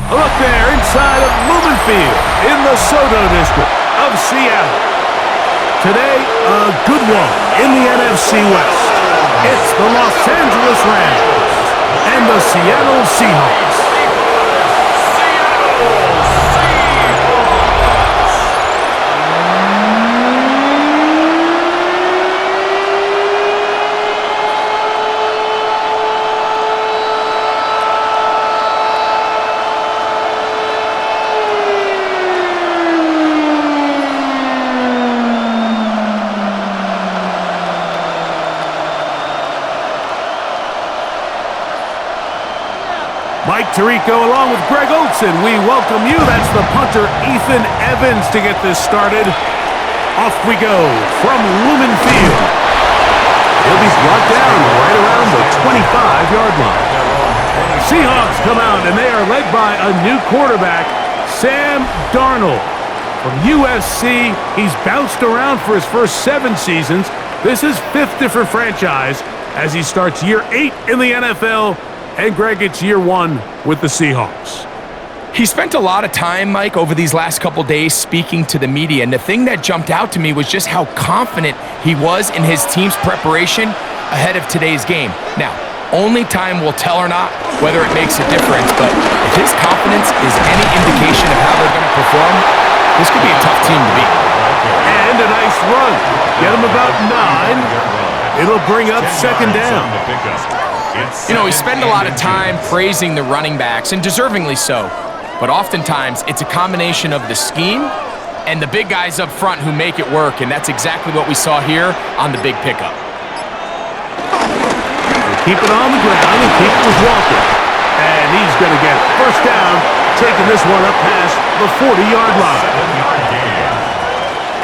Look there inside of Lumen Field in the Soto District of Seattle. Today, a good one in the NFC West. It's the Los Angeles Rams and the Seattle Seahawks. Mike Tirico along with Greg Olson. We welcome you. That's the punter, Ethan Evans, to get this started. Off we go from Lumen Field. He'll be brought down right around the 25-yard line. Seahawks come out, and they are led by a new quarterback, Sam Darnold. From USC, he's bounced around for his first 7 seasons. This is 5th different franchise as he starts year 8 in the NFL. And Greg, it's year 1 with the Seahawks. He spent a lot of time, Mike, over these last couple days speaking to the media, and the thing that jumped out to me was just how confident he was in his team's preparation ahead of today's game. Now, only time will tell or not whether it makes a difference, but if his confidence is any indication of how they're going to perform, this could be a tough team to beat. And a nice run. Get him about 9. It'll bring up second down. You know, we spend a lot of time praising the running backs, and deservingly so. But oftentimes, it's a combination of the scheme and the big guys up front who make it work, and that's exactly what we saw here on the big pickup. Keep it on the ground and keep it with Walker. And he's going to get first down, taking this one up past the 40-yard line.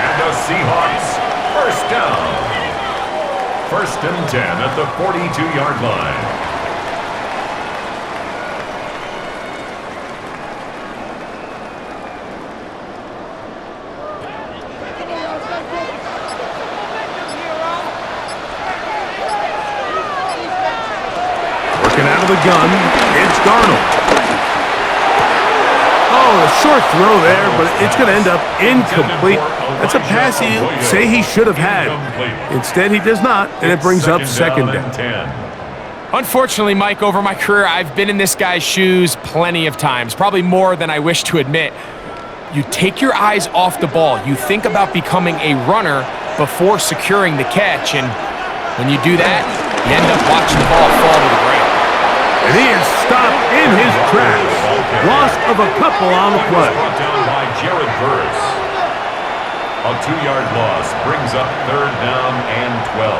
And the Seahawks, first down. First and 10 at the 42-yard line. Working out of the gun, it's Darnold. Oh, a short throw there, but it's going to end up incomplete. That's a pass he'll say he should have had. Instead, he does not, and it brings up second down. Unfortunately, Mike, over my career, I've been in this guy's shoes plenty of times, probably more than I wish to admit. You take your eyes off the ball. You think about becoming a runner before securing the catch, and when you do that, you end up watching the ball fall to the ground. And he is stopped in his tracks. Loss of a couple on the play. Brought down by Jared Verse. A 2-yard loss brings up third down and 12.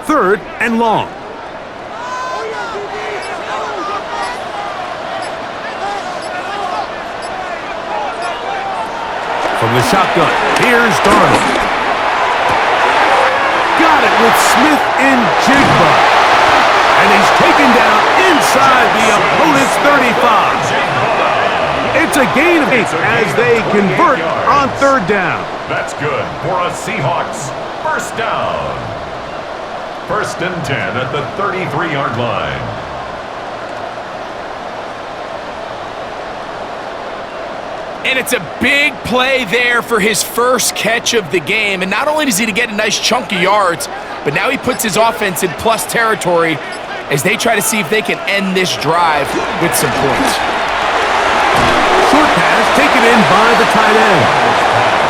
Third and long. From the shotgun, here's Darnold. Got it with Smith in Jigba. And he's taken down inside the opponent's 35. It's a gain of 8 as they convert on third down. That's good for a Seahawks first down. First and 10 at the 33-yard line. And it's a big play there for his first catch of the game. And not only does he get a nice chunk of yards, but now he puts his offense in plus territory as they try to see if they can end this drive with some points. Short pass taken in by the tight end.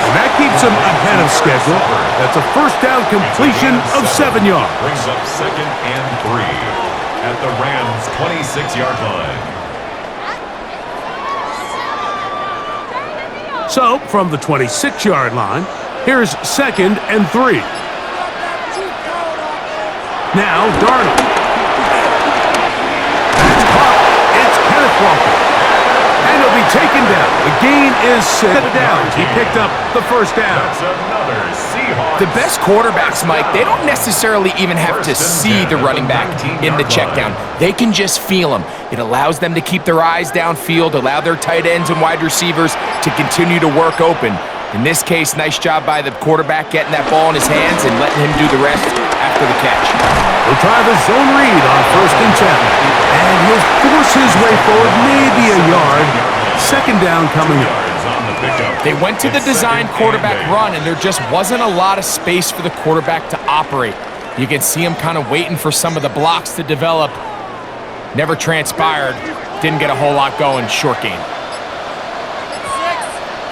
And that keeps him ahead of schedule. That's a first down completion of 7 yards. Brings up second and 3 at the Rams' 26-yard line. So, from the 26-yard line, here's second and 3. Now, Darnold. That's caught. It's Kenneth Walker. And he'll be taken down. The gain is 6 downs. He picked up the first down. That's another Seahawks. The best quarterbacks, Mike, they don't necessarily even have to see the running back in the check down. They can just feel him. It allows them to keep their eyes downfield, allow their tight ends and wide receivers to continue to work open. In this case, nice job by the quarterback getting that ball in his hands and letting him do the rest after the catch. He'll try the zone read on 1st and 10. And he'll force his way forward, maybe a yard. 2nd down coming up. They went to the design quarterback run, and there just wasn't a lot of space for the quarterback to operate. You can see him kind of waiting for some of the blocks to develop. Never transpired. Didn't get a whole lot going. Short game.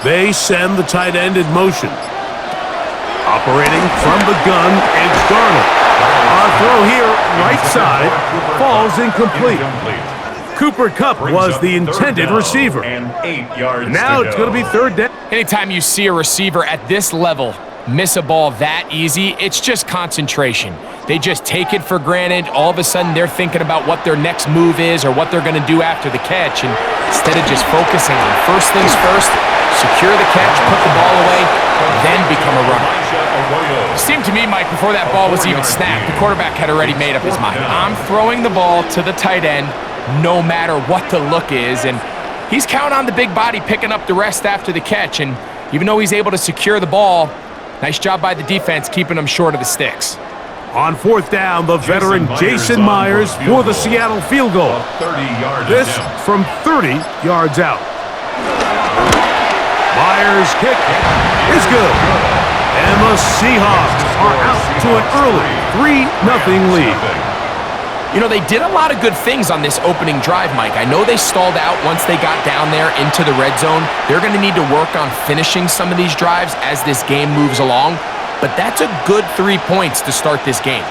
They send the tight end in motion. Operating from the gun, it's Darnold. On throw here, right side, falls incomplete. Cooper Kupp was the intended receiver. Now it's going to be 3rd down. Anytime you see a receiver at this level miss a ball that easy, it's just concentration. They just take it for granted. All of a sudden, they're thinking about what their next move is or what they're going to do after the catch. And instead of just focusing on first things first, secure the catch, put the ball away, then become a runner. It seemed to me, Mike, before that ball was even snapped, the quarterback had already made up his mind. I'm throwing the ball to the tight end no matter what the look is. And he's counting on the big body picking up the rest after the catch. And even though he's able to secure the ball, nice job by the defense keeping him short of the sticks. On 4th down, the veteran Jason Myers for the Seattle field goal. This from 30 yards out. Myers' kick is good. And the Seahawks are out to an early 3-0 lead. You know, they did a lot of good things on this opening drive, Mike. I know they stalled out once they got down there into the red zone. They're going to need to work on finishing some of these drives as this game moves along. But that's a good 3 points to start this game.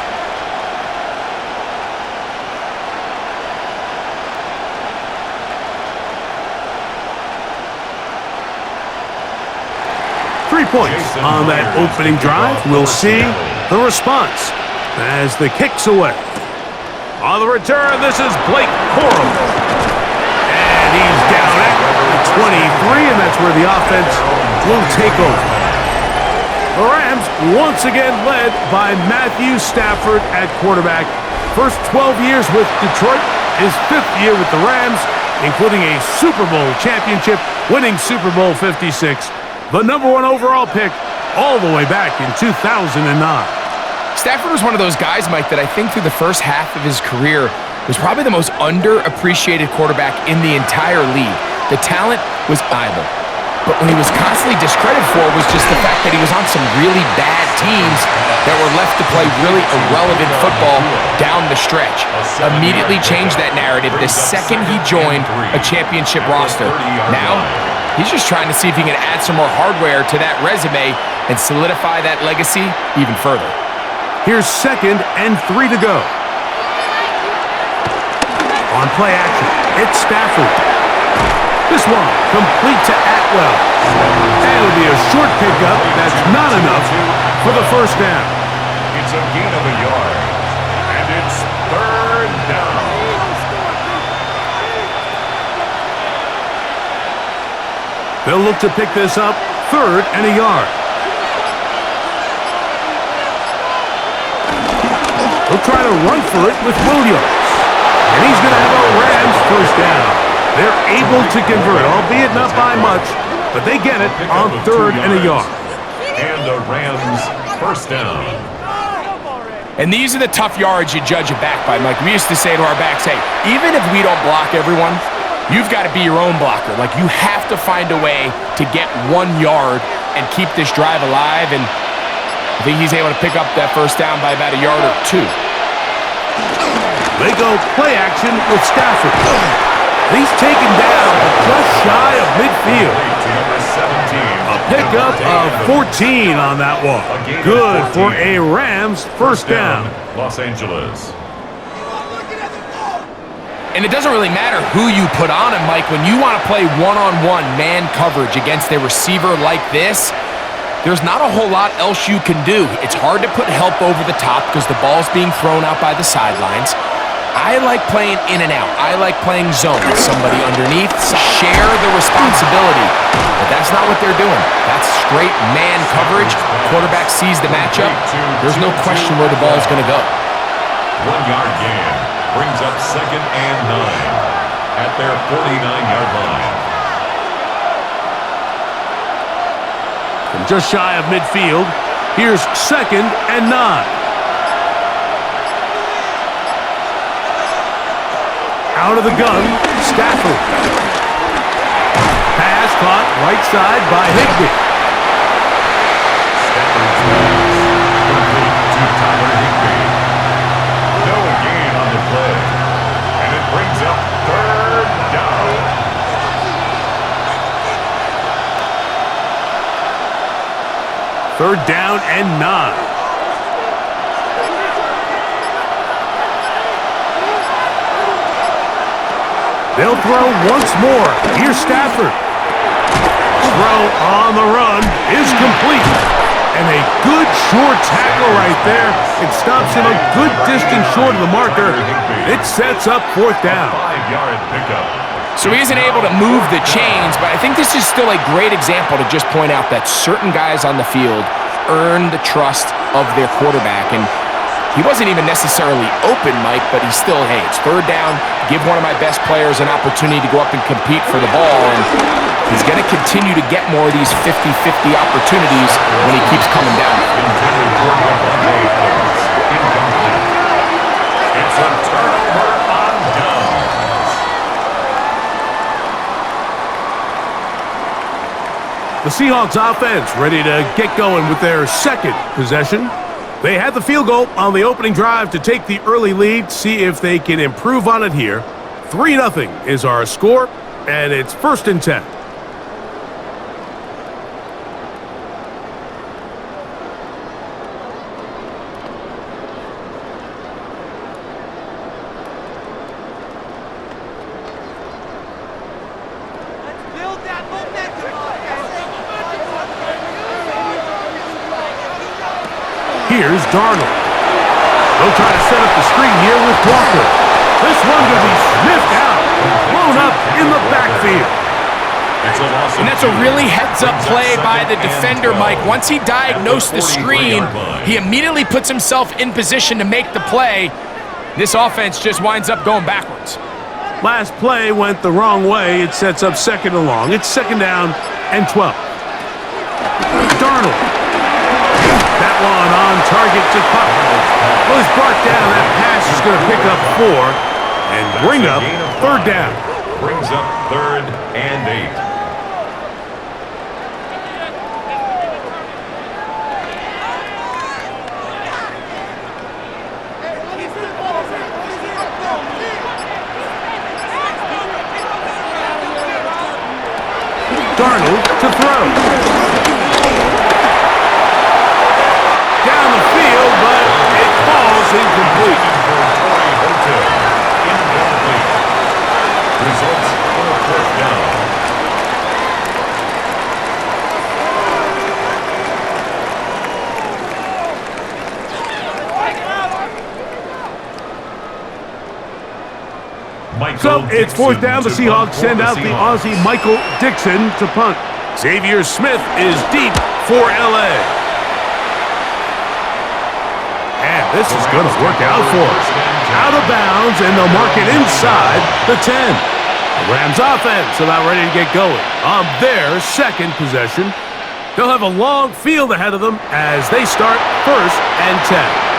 Points on that opening drive. We'll see the response as the kick's away. On the return, this is Blake Corum. And he's down at 23, and that's where the offense will take over. The Rams once again led by Matthew Stafford at quarterback. First 12 years with Detroit, his 5th year with the Rams, including a Super Bowl championship, winning Super Bowl 56. The #1 overall pick all the way back in 2009. Stafford was one of those guys, Mike, that I think through the first half of his career was probably the most underappreciated quarterback in the entire league. The talent was undeniable. But when he was constantly discredited for was just the fact that he was on some really bad teams that were left to play really irrelevant football down the stretch. Immediately changed that narrative the second he joined a championship roster. Now, he's just trying to see if he can add some more hardware to that resume and solidify that legacy even further. Here's 2nd and 3 to go. On play action, it's Stafford. This one complete to Atwell. And it'll be a short pickup. That's not enough for the 1st down. It's a gain of a yard. And it's 3rd down. They'll look to pick this up 3rd and a yard. He'll try to run for it with Williams. And he's going to have a Rams 1st down. They're able to convert, albeit not by much, but they get it on 3rd and a yard. And a Rams 1st down. And these are the tough yards you judge a back by, Mike. We used to say to our backs, hey, even if we don't block everyone, you've got to be your own blocker. Like, you have to find a way to get 1 yard and keep this drive alive. And I think he's able to pick up that 1st down by about a yard or 2. They go play action with Stafford. He's taken down just shy of midfield. A pickup of 14 on that one. Good for a Rams 1st down. Los Angeles. And it doesn't really matter who you put on him, Mike. When you want to play one-on-one man coverage against a receiver like this, there's not a whole lot else you can do. It's hard to put help over the top because the ball's being thrown out by the sidelines. I like playing in and out. I like playing zone. Somebody underneath, share the responsibility. But that's not what they're doing. That's straight man coverage. Quarterback sees the matchup. There's no question where the ball's going to go. 1 yard gain brings up 2nd and 9 at their 49-yard line. From just shy of midfield, here's 2nd and 9. Out of the gun, Stafford. Pass caught right side by Higbee. Stafford's pass complete to Tyler Higbee. No gain on the play. And it brings up 3rd down. Third down and 9. They'll throw once more. Here's Stafford. Throw on the run is complete. And a good short tackle right there. It stops him a good distance short of the marker. It sets up 4th down. 5-yard pickup. So he isn't able to move the chains, but I think this is still a great example to just point out that certain guys on the field earn the trust of their quarterback. And he wasn't even necessarily open, Mike, but he's still, hey, it's 3rd down. Give one of my best players an opportunity to go up and compete for the ball. And he's going to continue to get more of these 50-50 opportunities when he keeps coming down. It's a turnover on downs. The Seahawks offense ready to get going with their 2nd possession. They had the field goal on the opening drive to take the early lead, see if they can improve on it here. 3-0 is our score, and it's 1st and 10. Here's Darnold. They'll try to set up the screen here with Walker. This one will be sniffed out, blown up in the backfield. And that's a really heads-up play by the defender, Mike. Once he diagnosed the screen, he immediately puts himself in position to make the play. This offense just winds up going backwards. Last play went the wrong way. It sets up 2nd and long. It's 2nd down and 12. Darnold. That one on target to Puck. Well, he's brought down. That pass is going to pick up 4 and bring up 3rd down. Brings up 3rd and 8. Darnold to throw. Down the field, but it falls incomplete. Results in a 4th down. So it's 4th down. The Seahawks send out the Aussie Michael Dixon to punt. Xavier Smith is deep for LA. And this is going to work out for us. Out of bounds, and they'll mark it inside the 10. The Rams offense about ready to get going on their 2nd possession. They'll have a long field ahead of them as they start 1st and 10.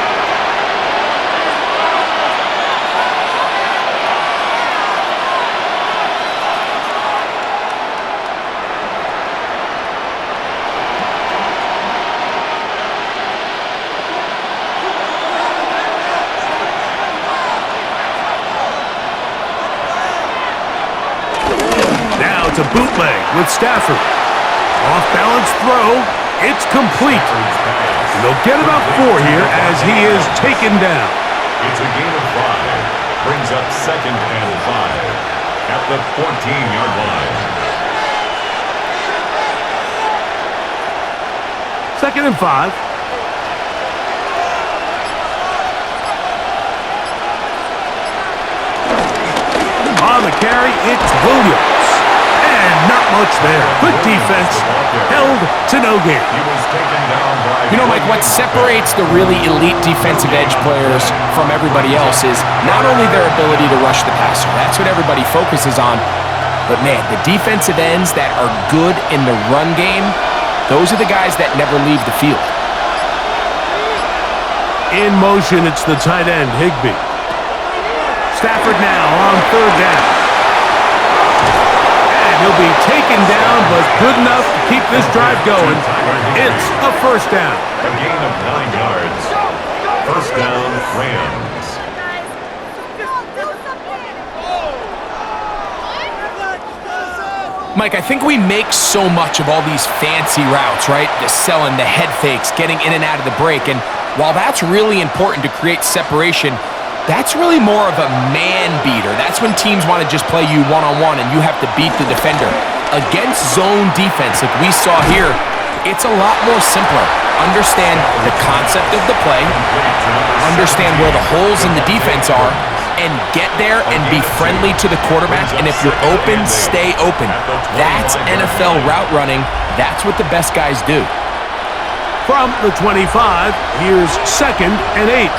It's a bootleg with Stafford. Off-balance throw. It's complete. And they'll get about 4 here as he is taken down. It's a gain of 5. Brings up 2nd and 5 at the 14-yard line. 2nd and 5. On the carry, it's Williams. Not much there. Good defense. Held to no gain. You know, Mike, what separates the really elite defensive edge players from everybody else is not only their ability to rush the passer. That's what everybody focuses on. But, man, the defensive ends that are good in the run game, Those are the guys that never leave the field. In motion, it's the tight end, Higbee. Stafford now on third down. And he'll be taken down, but good enough to keep this drive going. It's a first down. A gain of 9 yards. First down, Rams. Mike, I think we make so much of all these fancy routes, right? The selling, the head fakes, getting in and out of the break. And while that's really important to create separation, that's really more of a man beater. That's when teams want to just play you one-on-one and you have to beat the defender. Against zone defense, like we saw here, it's a lot more simpler. Understand the concept of the play, understand where the holes in the defense are, and get there and be friendly to the quarterback. And if you're open, stay open. That's NFL route running. That's what the best guys do. From the 25, here's 2nd and 8.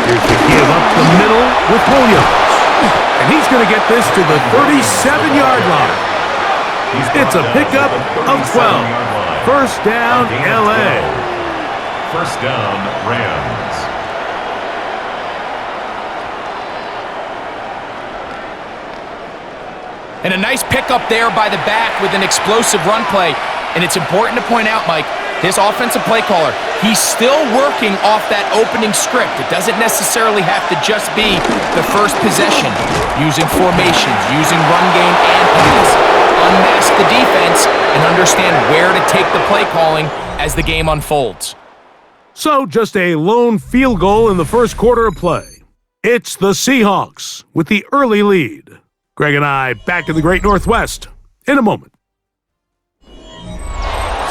Here's the give up the middle with Williams. And he's going to get this to the 37-yard line. It's a pickup of 12. First down, L.A. First down, Rams. And a nice pickup there by the back with an explosive run play. And it's important to point out, Mike, this offensive play caller, he's still working off that opening script. It doesn't necessarily have to just be the first possession. Using formations, using run game and pass. Unmask the defense and understand where to take the play calling as the game unfolds. So just a lone field goal in the first quarter of play. It's the Seahawks with the early lead. Greg and I back in the Great Northwest in a moment.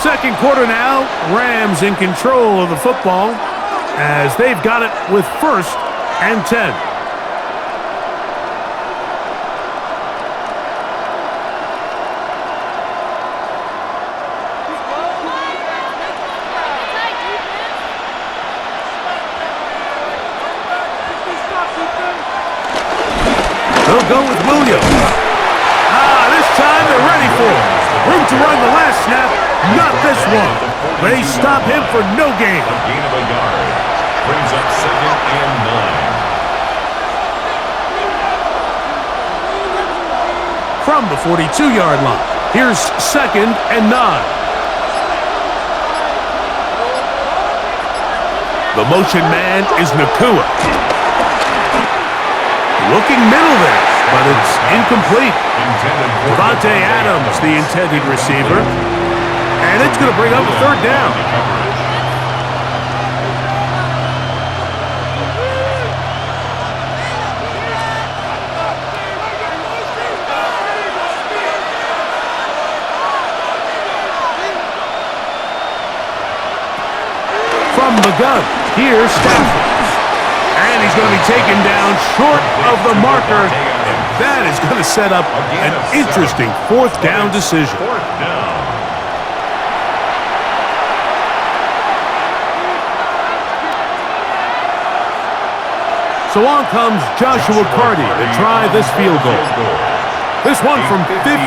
Second quarter now, Rams in control of the football as they've got it with 1st and 10. They'll go with Williams. This time they're ready for it. Room to run the last snap, not this one. They stop him for no gain. A gain of a yard. Brings up 2nd and 9. From the 42-yard line, here's 2nd and 9. The motion man is Nakua. Looking middle there, but it's incomplete. Devontae Adams, the intended receiver. And it's going to bring up a 3rd down. From the gun, here's Stafford. And he's going to be taken down short of the marker. And that is going to set up an interesting 4th down decision. 4th down. So on comes Joshua Carty to try this field goal. This one from 52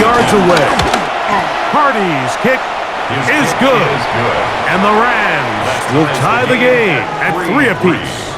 yards away. Carty's kick is good. And the Rams will tie the game at 3 apiece.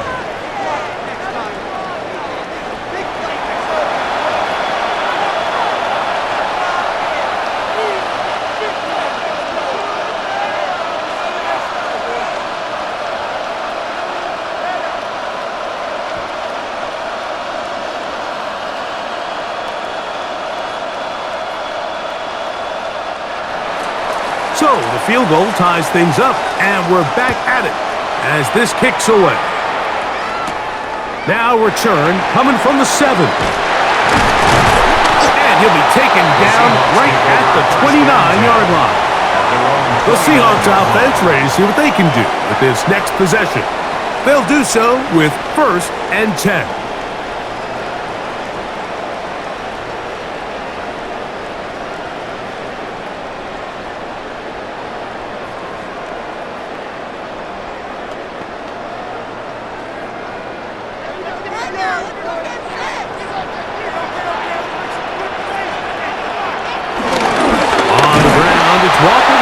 So the field goal ties things up, and we're back at it as this kicks away. Now return coming from the 7. And he'll be taken down right at the 29-yard line. The Seahawks offense ready to see what they can do with this next possession. They'll do so with 1st and 10.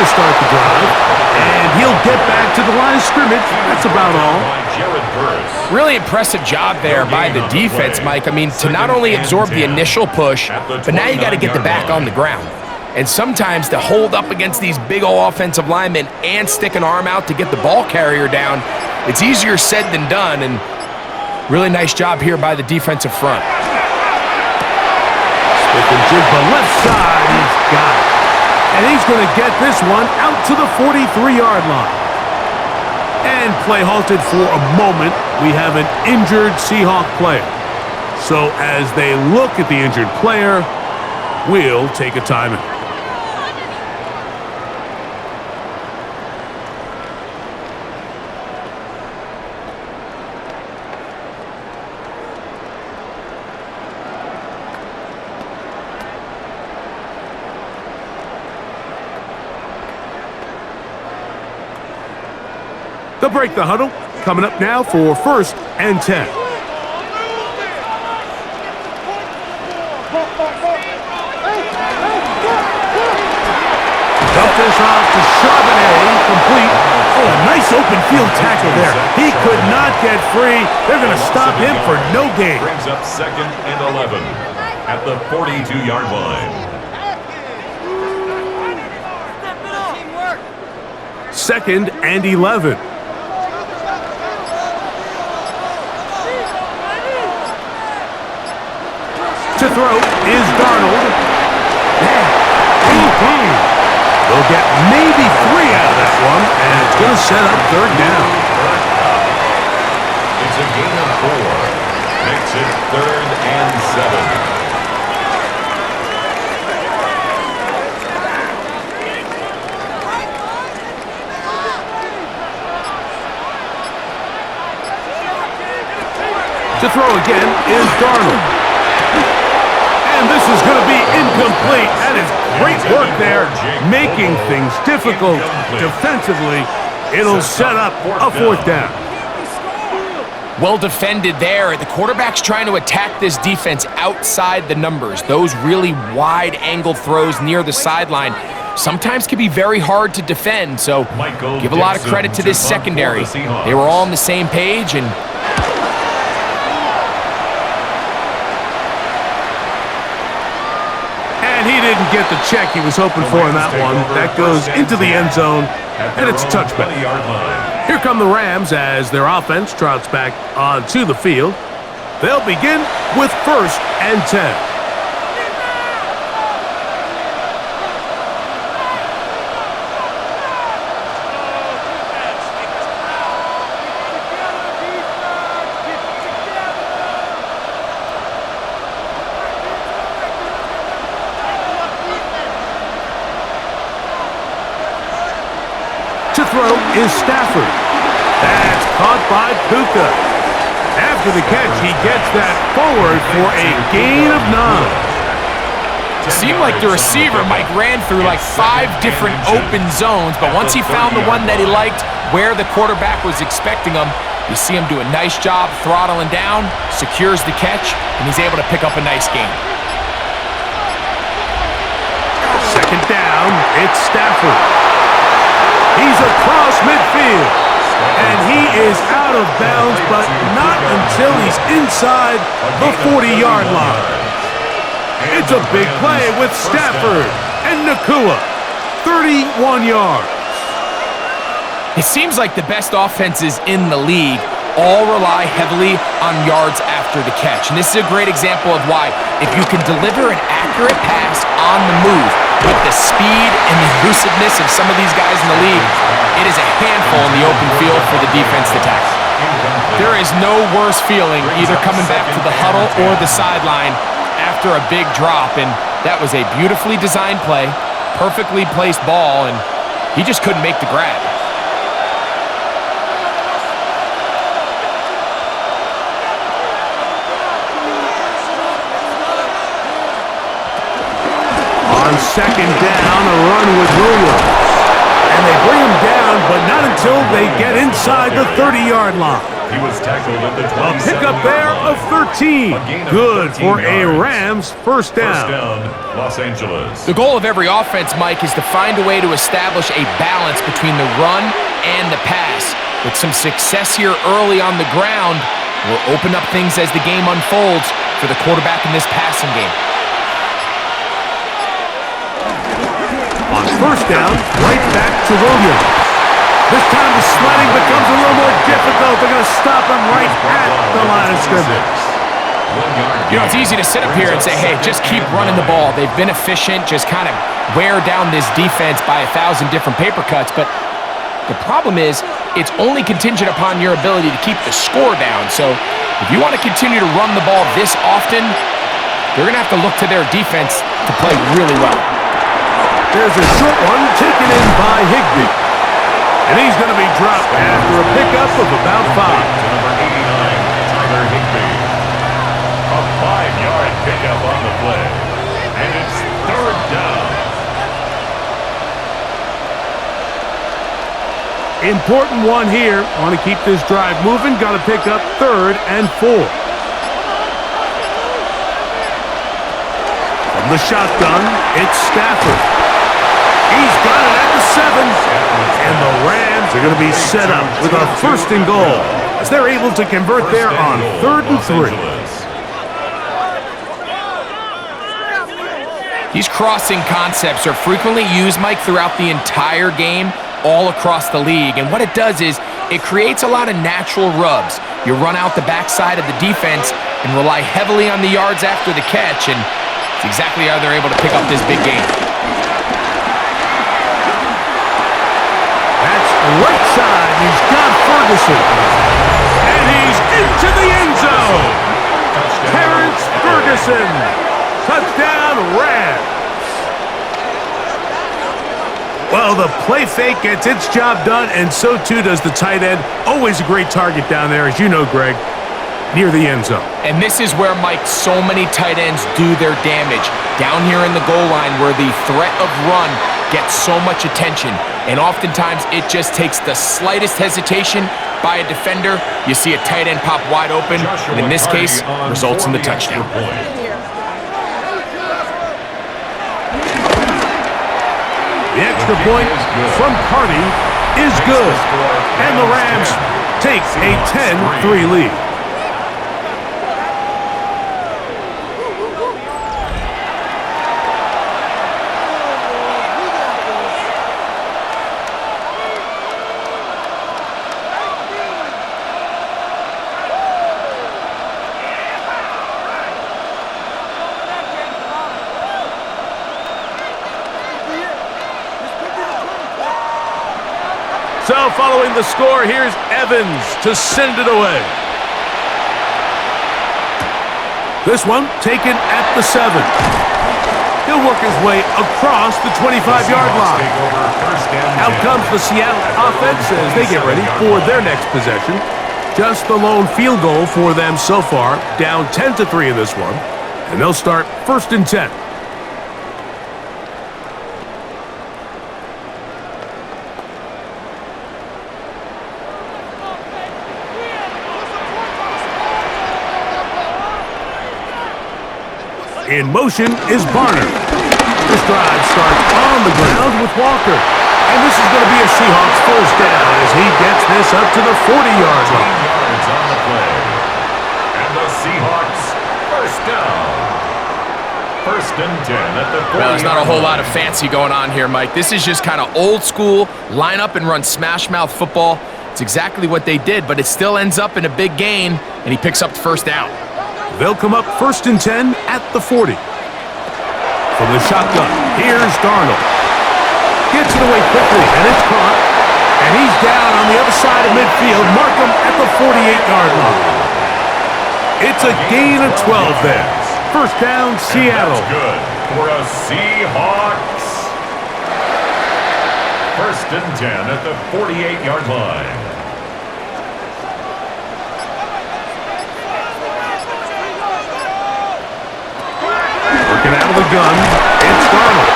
to start the drive, and he'll get back to the line of scrimmage. That's about all. Really impressive job there by the defense, Mike. I mean, to not only absorb the initial push, but now you got to get the back on the ground. And sometimes to hold up against these big old offensive linemen and stick an arm out to get the ball carrier down, it's easier said than done, and really nice job here by the defensive front. With the jigba left side, he's got it. And he's going to get this one out to the 43-yard line. And play halted for a moment. We have an injured Seahawk player. So as they look at the injured player, we'll take a timeout. They'll break the huddle. Coming up now for 1st and 10. Dump this off to Charbonnet, complete. Oh, a nice open field tackle there. He could not get free. They're going to stop him for no gain. Brings up 2nd and 11 at the 42-yard line. 2nd and 11. To throw is Darnold. They'll get maybe 3 out of that one, and it's going to set up 3rd down. It's a gain of 4. Makes it 3rd and 7. To throw again is Darnold. And this is going to be incomplete. That is great work there, making things difficult defensively. It'll set up a 4th down. Well defended there. The quarterback's trying to attack this defense outside the numbers. Those really wide-angle throws near the sideline sometimes can be very hard to defend. So give a lot of credit to this secondary. They were all on the same page, and he didn't get the check he was hoping for in that one. That goes into the end zone, and it's a touchback. Here come the Rams as their offense trots back onto the field. They'll begin with 1st and 10. To throw is Stafford. That's caught by Puka. After the catch, he gets that forward for a gain of 9. it seemed like the receiver, Mike, ran through like 5 different open zones, but once he found the one that he liked where the quarterback was expecting him, you see him do a nice job throttling down, secures the catch, and he's able to pick up a nice gain. 2nd down, it's Stafford. He's across midfield, and he is out of bounds, but not until he's inside the 40-yard line. It's a big play with Stafford and Nakua, 31 yards. It seems like the best offenses in the league all rely heavily on yards after the catch. And this is a great example of why, if you can deliver an accurate pass on the move with the speed and the elusiveness of some of these guys in the league, it is a handful in the open field for the defense to tackle. There is no worse feeling either coming back to the huddle or the sideline after a big drop, and that was a beautifully designed play, perfectly placed ball, and he just couldn't make the grab. On 2nd down, a run with Williams. And they bring him down, but not until they get inside the 30-yard line. He was tackled at the 27. Pickup there of 13. Good for a Rams first down. First down, Los Angeles. The goal of every offense, Mike, is to find a way to establish a balance between the run and the pass. With some success here early on the ground, will open up things as the game unfolds for the quarterback in this passing game. On first down, right back to Williams. This time the sledding becomes a little more difficult. They're going to stop him right at the line of scrimmage. You know, it's easy to sit up here and say, hey, just keep running the ball. They've been efficient, just kind of wear down this defense by 1,000 different paper cuts. But the problem is, it's only contingent upon your ability to keep the score down. So if you want to continue to run the ball this often, they're going to have to look to their defense to play really well. There's a short one taken in by Higbee. And he's going to be dropped after a pickup of about 5. Number 89, Tyler Higbee. A 5-yard pickup on the play. And it's third down. Important one here. Want to keep this drive moving. Got to pick up 3rd and 4. From the shotgun, it's Stafford. He's got it at the 7. And the Rams are going to be set up with a 1st and goal as they're able to convert there on 3rd and 3. These crossing concepts are frequently used, Mike, throughout the entire game, all across the league. And what it does is it creates a lot of natural rubs. You run out the backside of the defense and rely heavily on the yards after the catch, and it's exactly how they're able to pick up this big game. Right side, he's got Ferguson. And he's into the end zone. Terrence Ferguson. Touchdown, Rams. Well, the play fake gets its job done, and so too does the tight end. Always a great target down there, as you know, Greg, near the end zone. And this is where, Mike, so many tight ends do their damage. Down here in the goal line where the threat of run gets so much attention. And oftentimes it just takes the slightest hesitation by a defender. You see a tight end pop wide open, and in this case, results in the touchdown. The extra point from Carney is good. And the Rams take a 10-3 lead. So following the score, here's Evans to send it away. This one taken at the 7. He'll work his way across the 25-yard line. Out comes the Seattle offense as they get ready for their next possession. Just the lone field goal for them so far, down 10-3 in this one. And they'll start 1st and 10. In motion is Barner. This drive starts on the ground with Walker. And this is going to be a Seahawks first down as he gets this up to the 40-yard line. Yards on the play. And the Seahawks first down. 1st and 10 at the 40. Well, there's not a whole lot of fancy going on here, Mike. This is just kind of old school, line up and run smash mouth football. It's exactly what they did, but it still ends up in a big gain, and he picks up the 1st down. They'll come up 1st and 10 at the 40. From the shotgun, here's Darnold. Gets it away quickly, and it's caught. And he's down on the other side of midfield. Mark him at the 48-yard line. It's a gain of 12 there. 1st down, Seattle. That's good for a Seahawks. 1st and 10 at the 48-yard line. Working out of the gun, it's Darnold.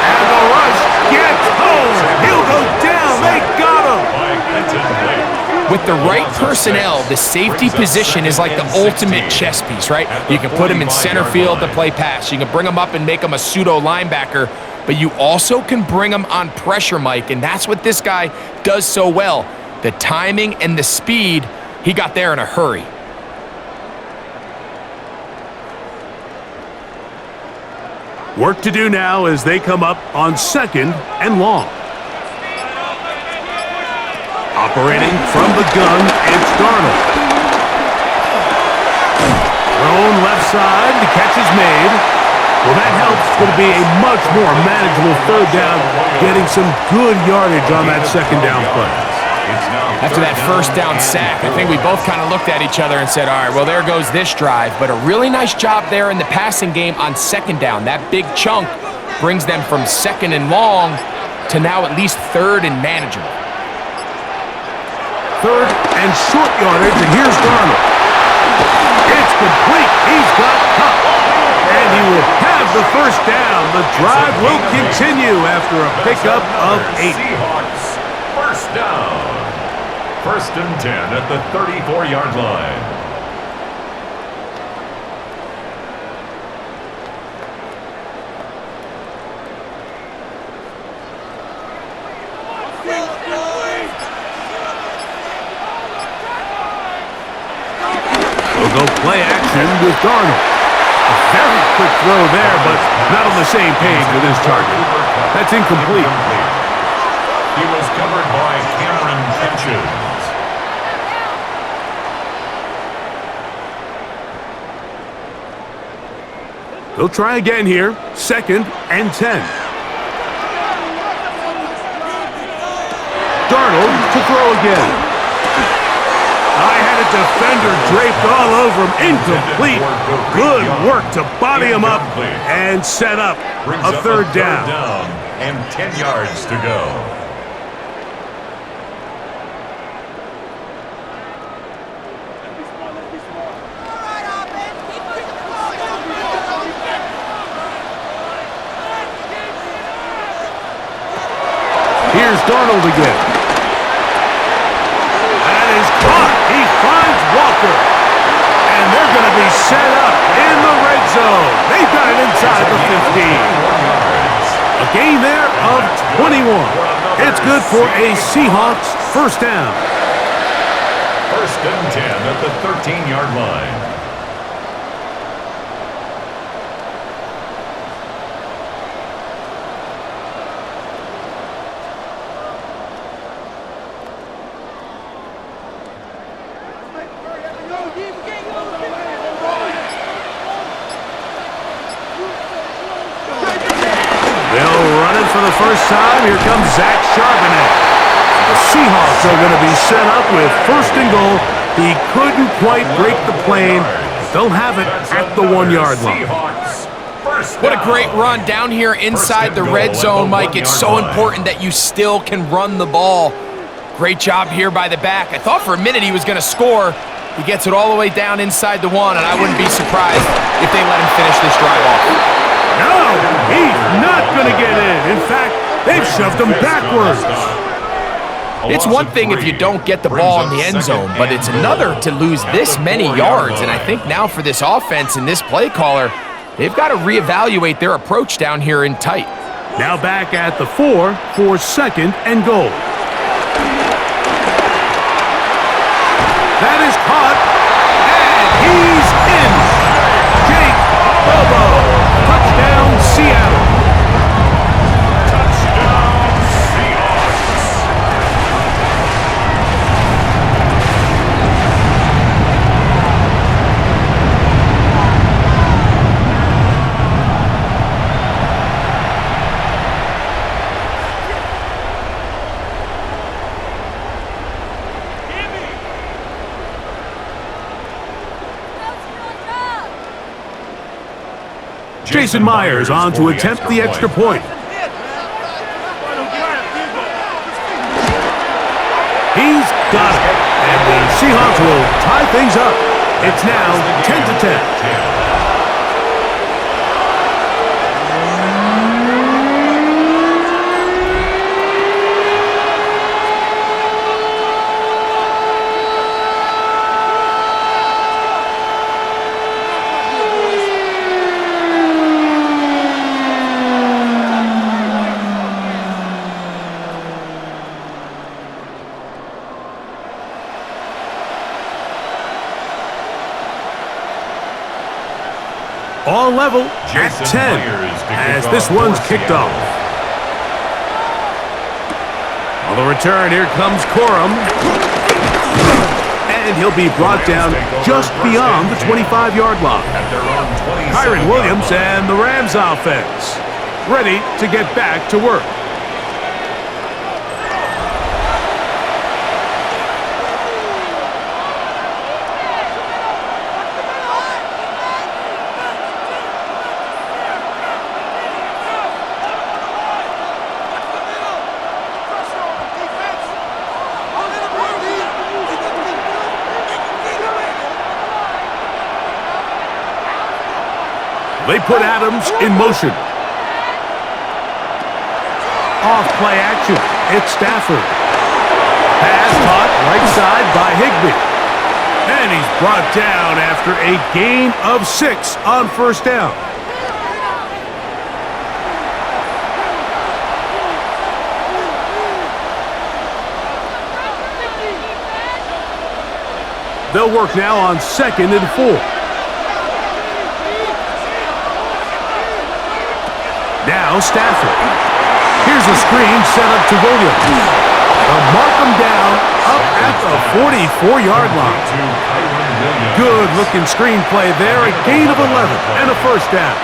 And the rush gets home. He'll go down. They got him. With the right personnel, the safety position is like the ultimate chess piece, right? You can put him in center field to play pass. You can bring him up and make him a pseudo linebacker, but you also can bring him on pressure, Mike, and that's what this guy does so well. The timing and the speed, he got there in a hurry. Work to do now as they come up on 2nd and long. Operating from the gun, it's Darnold. Thrown left side, the catch is made. Well, that helps. It's going to be a much more manageable 3rd down, getting some good yardage on that 2nd down play. After that 1st down sack, I think we both kind of looked at each other and said, all right, well, there goes this drive. But a really nice job there in the passing game on 2nd down. That big chunk brings them from 2nd and long to now at least 3rd and manageable. 3rd and short yardage, and here's Darnold. It's complete. He's got Cup. And he will have the 1st down. The drive will continue after a pickup of 8. Seahawks, 1st down. 1st and 10 at the 34-yard line. We'll go play action with Darnold. A very quick throw there, but not on the same page with his target. That's incomplete. He was covered by Cameron Finches. They'll try again here. 2nd and 10. Darnold to throw again. I had a defender draped all over him. Incomplete. Good work to body him up and set up a 3rd down. And 10 yards to go. Here's Darnold again. That is caught. He finds Walker. And they're going to be set up in the red zone. They've got it inside the 15. A gain there of 21. It's good for a Seahawks 1st down. 1st and 10 at the 13-yard line. For the first time, here comes Zach Charbonnet. The Seahawks are going to be set up with 1st and goal. He couldn't quite break the plane. They'll have it at the 1-yard line. What a great run down here inside the red zone, Mike. It's so important that you still can run the ball. Great job here by the back. I thought for a minute he was going to score. He gets it all the way down inside the 1, and I wouldn't be surprised if they let him finish this drive off. No, he's not going to get in. In fact, they've shoved him backwards. It's one thing if you don't get the ball in the end zone, but it's another to lose this many yards. And I think now for this offense and this play caller, they've got to reevaluate their approach down here in tight. Now back at the 4 for 2nd and goal. That is caught, and he's in. Jake Bobo. Touchdown, Seattle. Touchdown, Seahawks. Jason Myers on to attempt the extra point. He's got it. And the Seahawks will tie things up. It's now 10-10. All level at 10 as this one's kicked off. On the return, here comes Corum. And he'll be brought down just beyond the 25-yard line. Kyron Williams and the Rams offense ready to get back to work. They put Adams in motion. Off play action. It's Stafford. Pass caught right side by Higbee. And he's brought down after a gain of 6 on first down. They'll work now on 2nd and 4. Now Stafford. Here's a screen set up to Williams. They'll mark him down up at the 44-yard line. Good-looking screenplay there. A gain of 11 and a first down.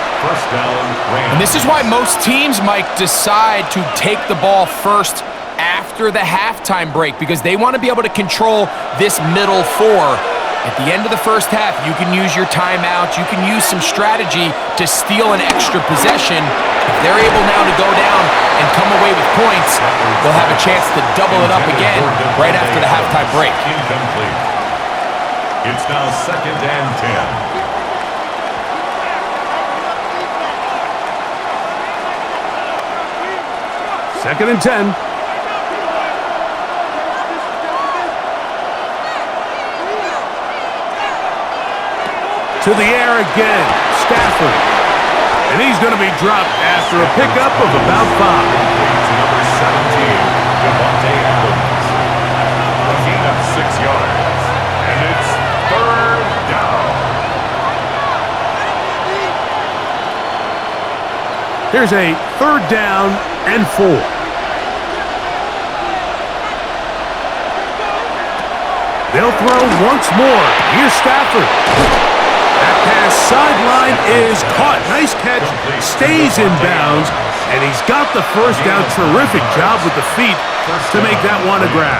And this is why most teams, Mike, decide to take the ball first after the halftime break because they want to be able to control this middle 4. At the end of the first half, you can use your timeout. You can use some strategy to steal an extra possession. If they're able now to go down and come away with points, they'll have a chance to double it up again right after the halftime break. Incomplete. It's now 2nd and 10. 2nd and 10. To the air again, Stafford. And he's going to be dropped after a pickup of about 5. To number 17, Devontae Adams. A gain of 6 yards. And it's 3rd down. Here's a 3rd down and 4. They'll throw once more. Here's Stafford. That pass sideline is caught. Nice catch. Stays in bounds. And he's got the first down. Terrific job with the feet to make that one a grab.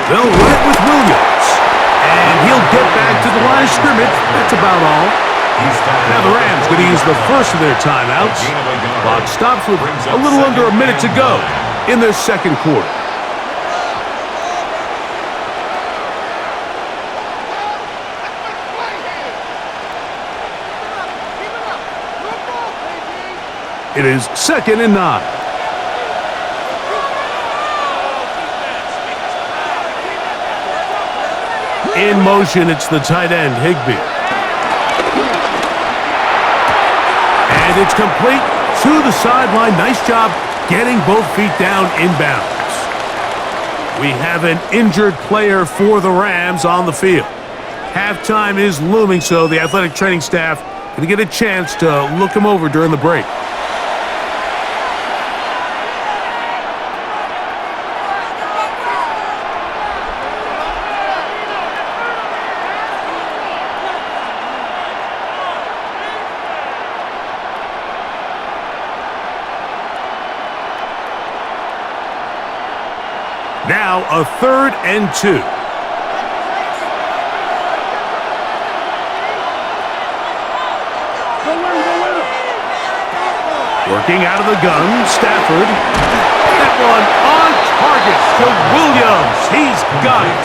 They'll run it with Williams. And he'll get back to the line of scrimmage. That's about all. Now the Rams going to use the first of their timeouts. Clock stops with a little under a minute to go in their second quarter. It is 2nd and 9. In motion, it's the tight end, Higbee. And it's complete to the sideline. Nice job getting both feet down inbounds. We have an injured player for the Rams on the field. Halftime is looming, so the athletic training staff going to get a chance to look him over during the break. Now a 3rd and 2. Working out of the gun, Stafford. That one on target to Williams. He's got it.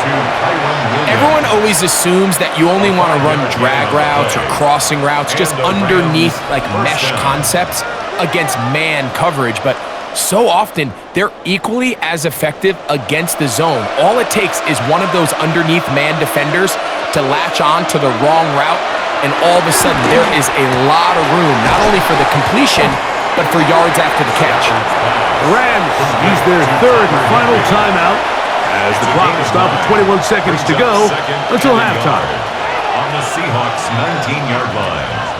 Everyone always assumes that you only want to run drag routes or crossing routes just underneath like mesh concepts against man coverage, but so often they're equally as effective against the zone. All it takes is one of those underneath man defenders to latch on to the wrong route and all of a sudden there is a lot of room, not only for the completion, but for yards after the catch. The Rams use their third and final timeout as the clock will stop with 21 seconds to go until halftime. On the Seahawks' 19-yard line.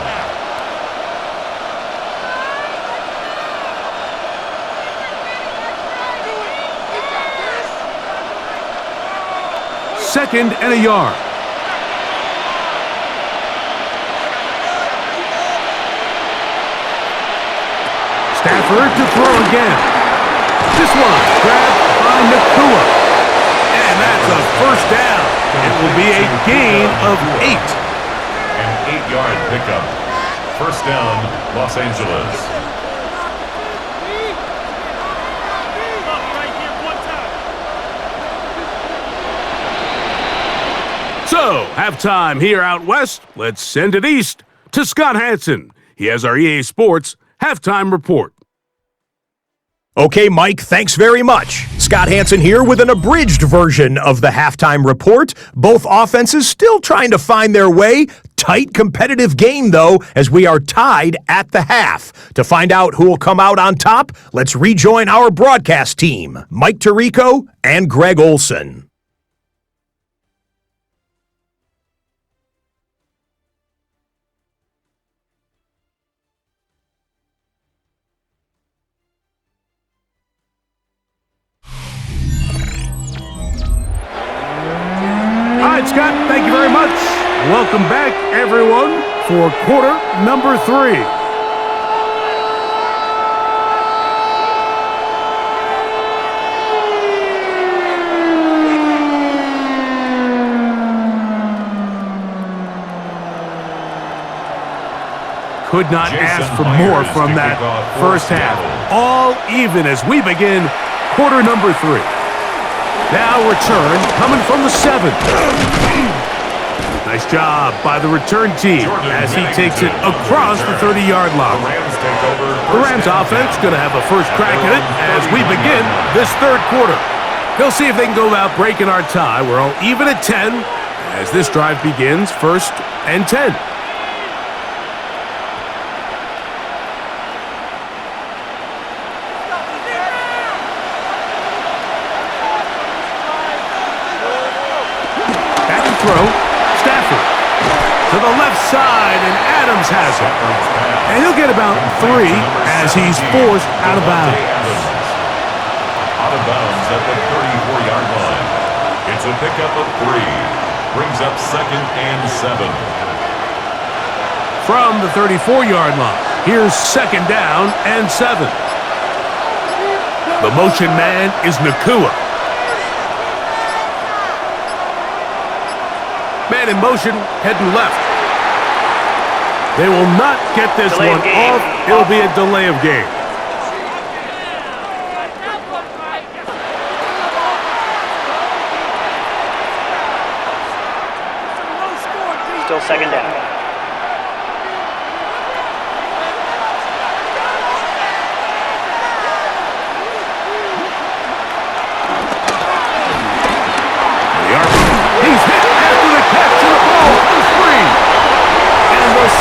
Second and a yard. Stafford to throw again. This one grabbed by Nakua. And that's a first down. It will be a gain of 8. An 8-yard pickup. First down, Los Angeles. So, halftime here out west. Let's send it east to Scott Hansen. He has our EA Sports halftime report. Okay, Mike, thanks very much. Scott Hansen here with an abridged version of the halftime report. Both offenses still trying to find their way. Tight competitive game, though, as we are tied at the half. To find out who will come out on top, let's rejoin our broadcast team, Mike Tirico and Greg Olson. All right, Scott, thank you very much. Welcome back, everyone, for quarter number 3. Could not ask for more from that first half. All even as we begin quarter number 3. Now return coming from the 7. Nice job by the return team as he takes it across the 30-yard line. The Rams offense going to have a first crack at it as we begin this third quarter. He'll see if they can go out breaking our tie. We're all even at 10 as this drive begins, first and 10. Throw, Stafford to the left side, and Adams has it. And he'll get about 3 as he's forced out of bounds. Out of bounds at the 34-yard line. It's a pickup of 3. Brings up second and 7. From the 34-yard line, here's second down and 7. The motion man is Nakua. Man in motion, heading left. They will not get this one off. It'll be a delay of game. Still second down.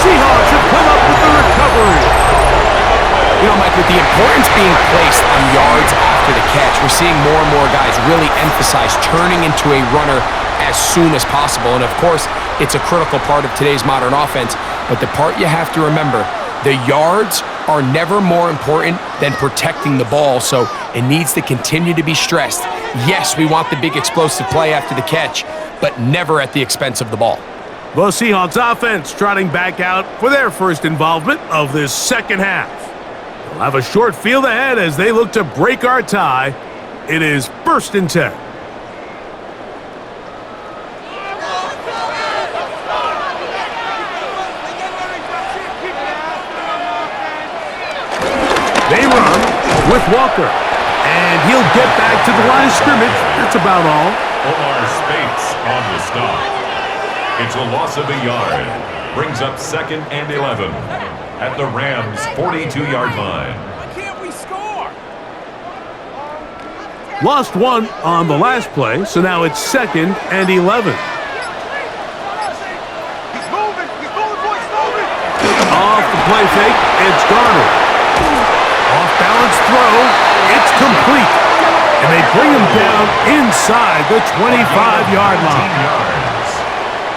Seahawks have come up with the recovery. You know, Mike, with the importance being placed on yards after the catch, we're seeing more and more guys really emphasize turning into a runner as soon as possible. And, of course, it's a critical part of today's modern offense. But the part you have to remember, the yards are never more important than protecting the ball, so it needs to continue to be stressed. Yes, we want the big explosive play after the catch, but never at the expense of the ball. The Seahawks offense trotting back out for their first involvement of this second half. They'll have a short field ahead as they look to break our tie. It is first and 10. They run with Walker, and he'll get back to the line of scrimmage. That's about all. Omar Spates on the stop. It's a loss of a yard. Brings up second and 11 at the Rams' 42-yard line. Why can't we score? Lost 1 on the last play, so now it's second and 11. He's moving play fake. It's Darnold. Off-balance throw. It's complete. And they bring him down inside the 25-yard line.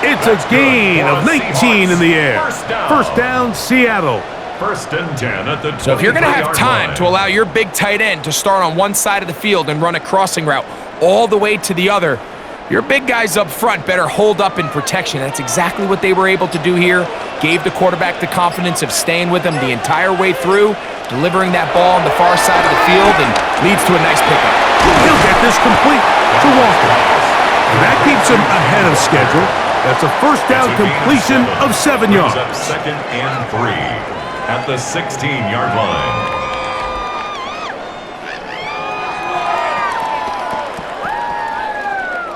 It's a gain of 19 in the air. First down, Seattle. First and 10 at the 23-yard line. So if you're going to have time to allow your big tight end to start on one side of the field and run a crossing route all the way to the other, your big guys up front better hold up in protection. That's exactly what they were able to do here. Gave the quarterback the confidence of staying with him the entire way through, delivering that ball on the far side of the field, and leads to a nice pickup. He'll get this complete to Walker. And that keeps him ahead of schedule. That's a first down completion of 7 yards. Up second and 3 at the 16-yard line.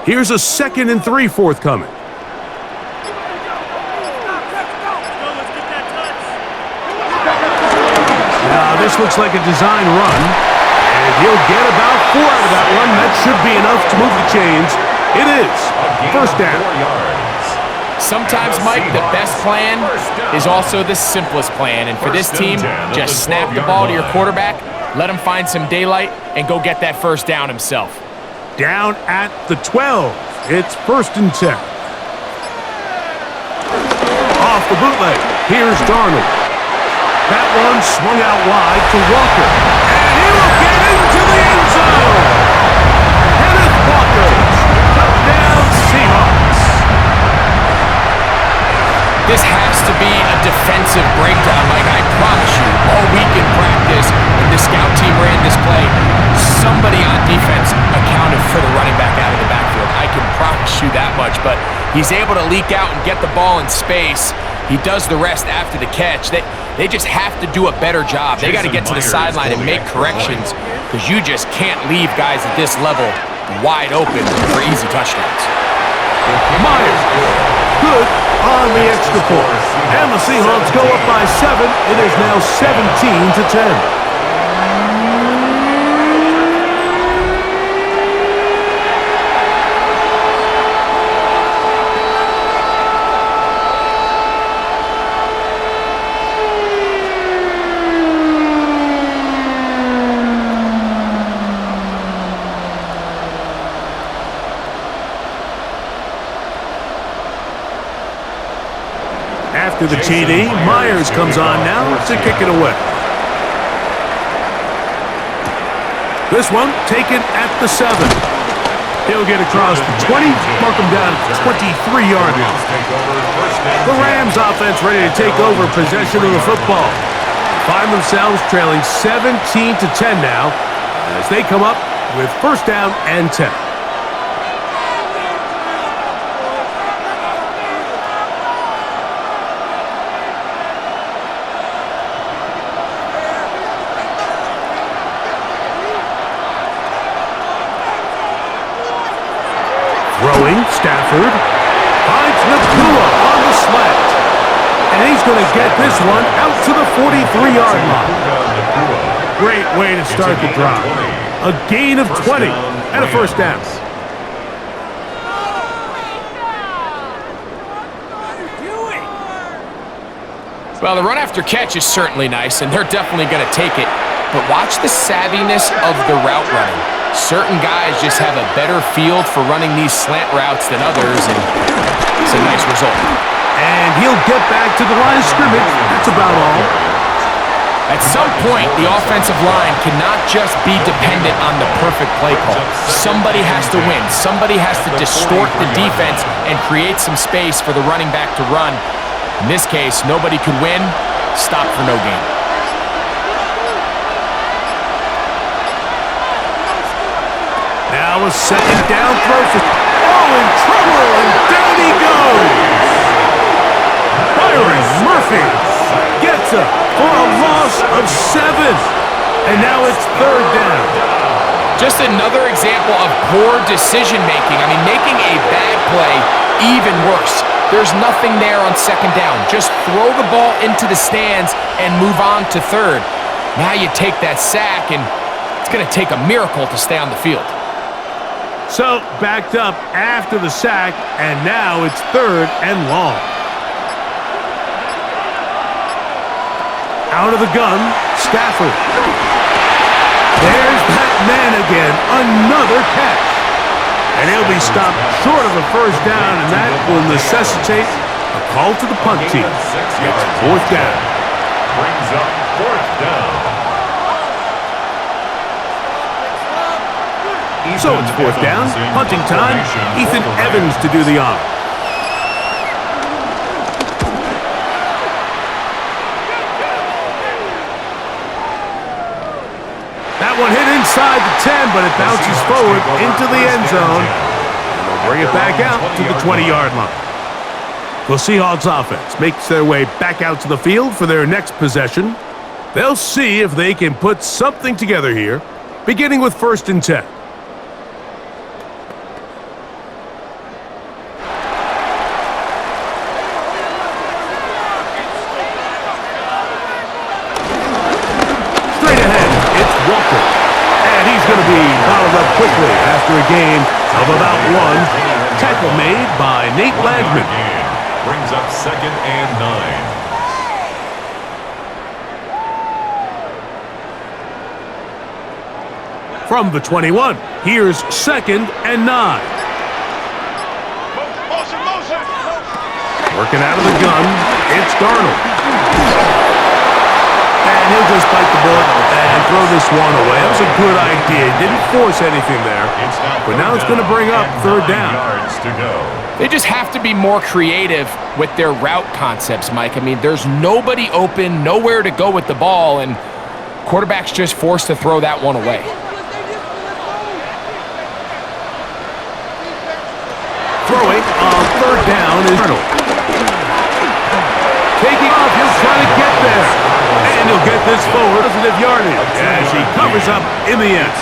Here's a 2nd and 3 forthcoming. Now this looks like a design run, and he'll get about 4 out of that one. That should be enough to move the chains. It is first down. 4 yards. Sometimes, Mike, the best plan is also the simplest plan. And for this team, just snap the ball to your quarterback, let him find some daylight, and go get that first down himself. Down at the 12. It's first and 10. Off the bootleg. Here's Darnold. That one swung out wide to Walker. And he will get into the end zone. Kenneth Walker. Touchdown, Seahawks. This has to be a defensive breakdown, Mike. I promise you, all week in practice, when the scout team ran this play, somebody on defense accounted for the running back out of the backfield. I can promise you that much, but he's able to leak out and get the ball in space. He does the rest after the catch. They just have to do a better job. They got to get to the sideline and make corrections, because you just can't leave guys at this level wide open for easy touchdowns. Myers, good on the extra point. And the Seahawks go up by 7. It is now 17-10. After the TD, Myers comes on now to kick it away. This one taken at the 7. He'll get across the 20, mark him down at the 23-yard line. The Rams offense ready to take over possession of the football. Find themselves trailing 17-10 now as they come up with first down and 10. Throwing, Stafford finds Nakua on the slant. And he's going to get this one out to the 43-yard line. Great way to start the drive. A gain of 20 and a first down. Well, the run after catch is certainly nice, and they're definitely going to take it. But watch the savviness of the route running. Certain guys just have a better field for running these slant routes than others, and it's a nice result. And he'll get back to the line of scrimmage. That's about all. At some point, the offensive line cannot just be dependent on the perfect play call. Somebody has to win. Somebody has to distort the defense and create some space for the running back to run. In this case, nobody could win. Stop for no gain. Now a second down throw for... Oh, in trouble, and down he goes. Byron Murphy gets up for a loss of 7. And now it's third down. Just another example of poor decision-making. I mean, making a bad play even worse. There's nothing there on second down. Just throw the ball into the stands and move on to third. Now you take that sack, and it's going to take a miracle to stay on the field. So, backed up after the sack, and now it's third and long. Out of the gun, Stafford. There's that man again, another catch. And he'll be stopped short of a first down, and that will necessitate a call to the punt team. It's fourth down. Brings up fourth down. So it's fourth down, punting time. Ethan Evans to do the honor. That one hit inside the 10, but it bounces forward into the end zone. And they'll bring it back out to the 20-yard line. The Seahawks offense makes their way back out to the field for their next possession. They'll see if they can put something together here, beginning with 1st and 10. Going to be followed up quickly after a gain of about 1. Tackle made by Nate Landman. Brings up 2nd and 9. From the 21, here's 2nd and 9. Working out of the gun, it's Darnold. And he'll just bite the bullet and throw this one away. That was a good idea. Didn't force anything there. But now it's going to bring up 3rd down. They just have to be more creative with their route concepts, Mike. I mean, there's nobody open, nowhere to go with the ball, and quarterback's just forced to throw that one away. Throwing on 3rd down is Arnold. Taking off, he'll try to get there. And he'll get this forward positive yardage as he covers up in the end.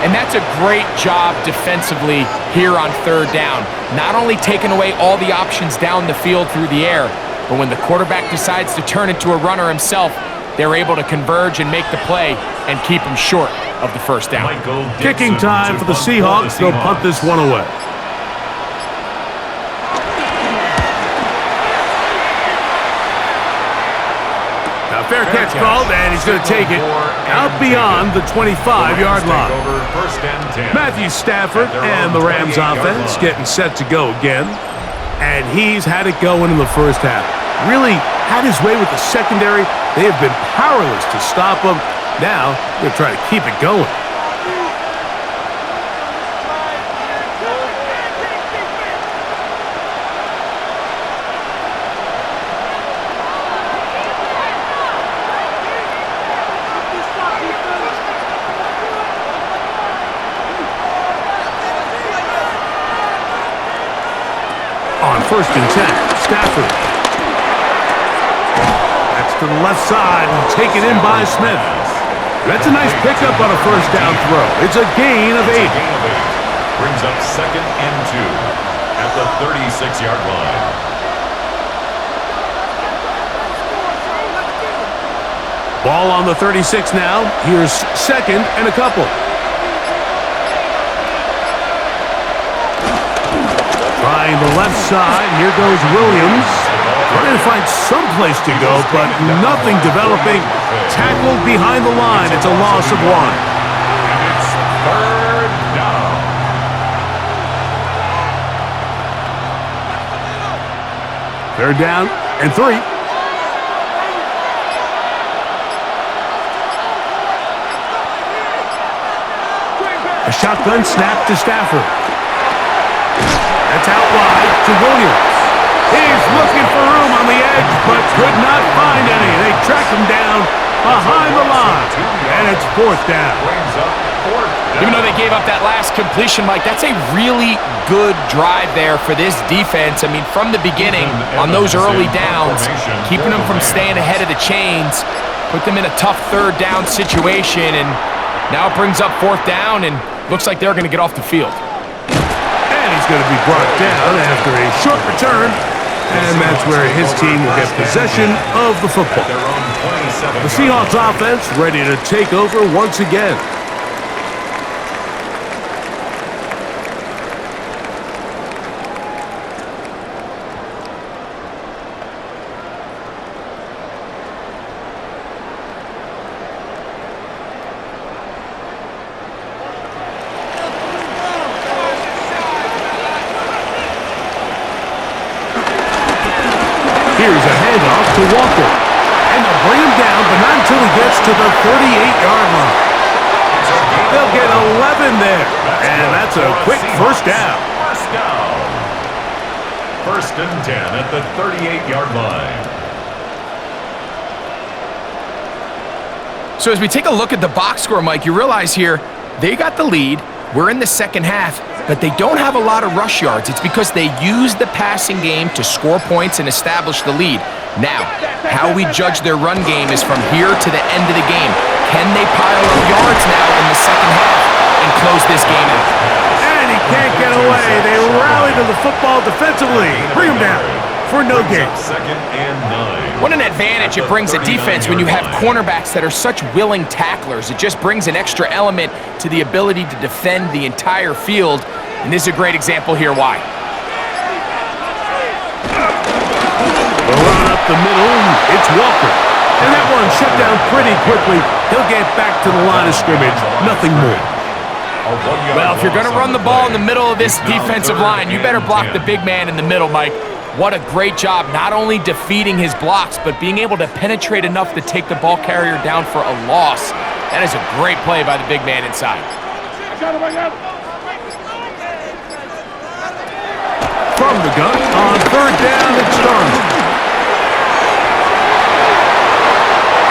And that's a great job defensively here on 3rd down. Not only taking away all the options down the field through the air, but when the quarterback decides to turn into a runner himself, they're able to converge and make the play and keep him short of the 1st down. Kicking time for the Seahawks. They'll punt this one away. Fair catch called, and he's going to take it out beyond the 25-yard line. Matthew Stafford and the Rams offense getting set to go again. And he's had it going in the first half. Really had his way with the secondary. They have been powerless to stop him. Now, they're trying to keep it going. On 1st and 10, Stafford. That's to the left side, taken in by Smith. That's a nice pickup on a 1st down throw. It's a gain of 8. Brings up 2nd and 2 at the 36-yard line. Ball on the 36 now. Here's 2nd and a couple. Trying the left side. Here goes Williams. Trying to find some place to go, but nothing developing. Tackled behind the line. It's a loss of 1. And it's 3rd down. Third down and 3. A shotgun snap to Stafford. That's out wide to Williams. He's looking for room on the edge, but could not find any. They track him down behind the line, and it's 4th down. Even though they gave up that last completion, Mike, that's a really good drive there for this defense. I mean, from the beginning, on those early downs, keeping them from staying ahead of the chains, put them in a tough 3rd down situation, and now it brings up 4th down, and looks like they're going to get off the field. And he's going to be brought down after a short return, and that's where his team will get possession of the football. The Seahawks offense ready to take over once again. to the 38-yard line. They'll get 11 there, and that's a quick first down. First and 10 at the 38-yard line. So as we take a look at the box score, Mike, you realize here they got the lead. We're in the second half, but they don't have a lot of rush yards. It's because they use the passing game to score points and establish the lead. Now, how we judge their run game is from here to the end of the game. Can they pile up yards now in the second half and close this game out? And he can't get away. They rally to the football defensively. Bring him down for no gain. Second and 9. What an advantage it brings a defense when you have cornerbacks that are such willing tacklers. It just brings an extra element to the ability to defend the entire field. And this is a great example here why. The run up the middle, it's Walker. And that one shut down pretty quickly. He'll get back to the line of scrimmage, nothing more. Well, if you're going to run the ball in the middle of this defensive line, you better block the big man in the middle, Mike. What a great job, not only defeating his blocks, but being able to penetrate enough to take the ball carrier down for a loss. That is a great play by the big man inside. From the gun, on third down, it's Darnold.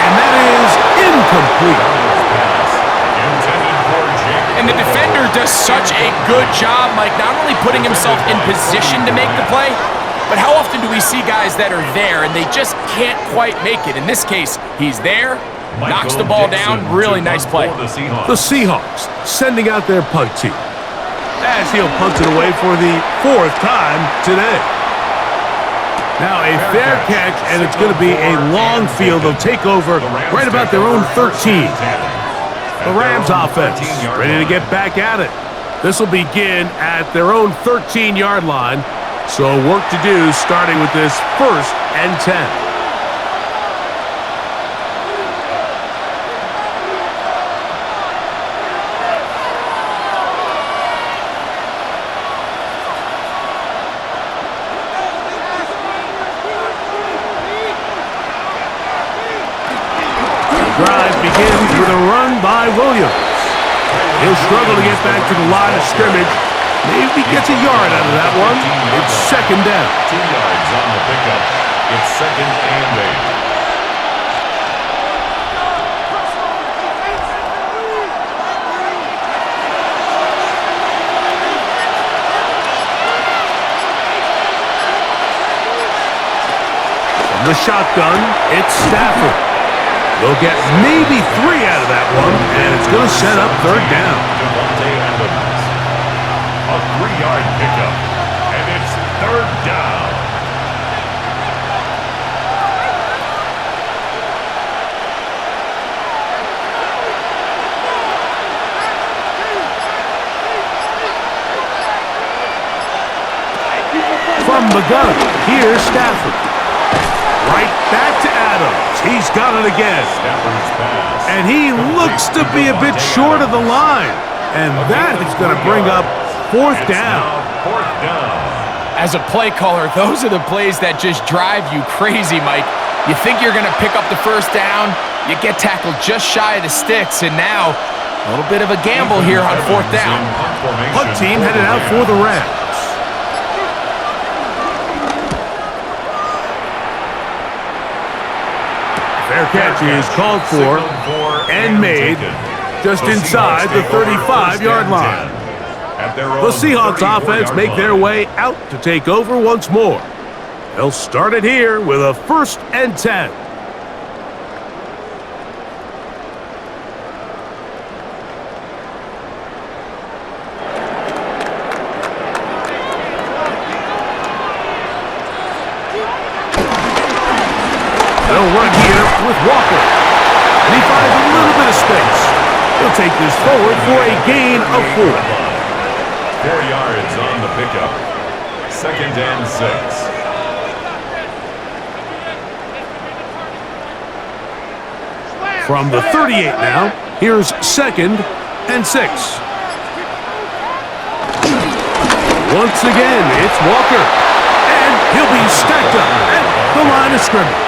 And that is incomplete. And the defender does such a good job, Mike, not only putting himself in position to make the play, but how often do we see guys that are there and they just can't quite make it? In this case, he's there, knocks the ball down, really nice play. The Seahawks sending out their punt team, as he'll punt it away for the fourth time today. Now a fair catch, and it's going to be a long field. They'll take over right about their own 13. The Rams offense ready to get back at it. This will begin at their own 13-yard line. So work to do starting with this first and 10. Drive begins with a run by Williams. He'll struggle to get back to the line of scrimmage. Maybe gets a yard out of that one. It's second down. 2 yards on the pickup. It's second and 8. From the shotgun, it's Stafford. They'll get maybe 3 out of that one, and it's going to set up third down. A 3-yard pickup, and it's third down. From the gun, here's Stafford. Right back to Adams. He's got it again. Stafford's pass. And he looks to be a bit short of the line. And that is going to bring up fourth down. Fourth down. As a play caller, those are the plays that just drive you crazy, Mike. You think you're going to pick up the first down, you get tackled just shy of the sticks, and now a little bit of a gamble here on fourth down. Punt team headed out for the Rams. Fair catch is called for and made just inside the 35-yard line. The Seahawks offense make their way out to take over once more. They'll start it here with a first and 10. They'll run here with Walker. And he finds a little bit of space. He'll take this forward for a gain of 4. 4 yards on the pickup. Second and 6. From the 38 now, here's second and 6. Once again, it's Walker. And he'll be stacked up at the line of scrimmage.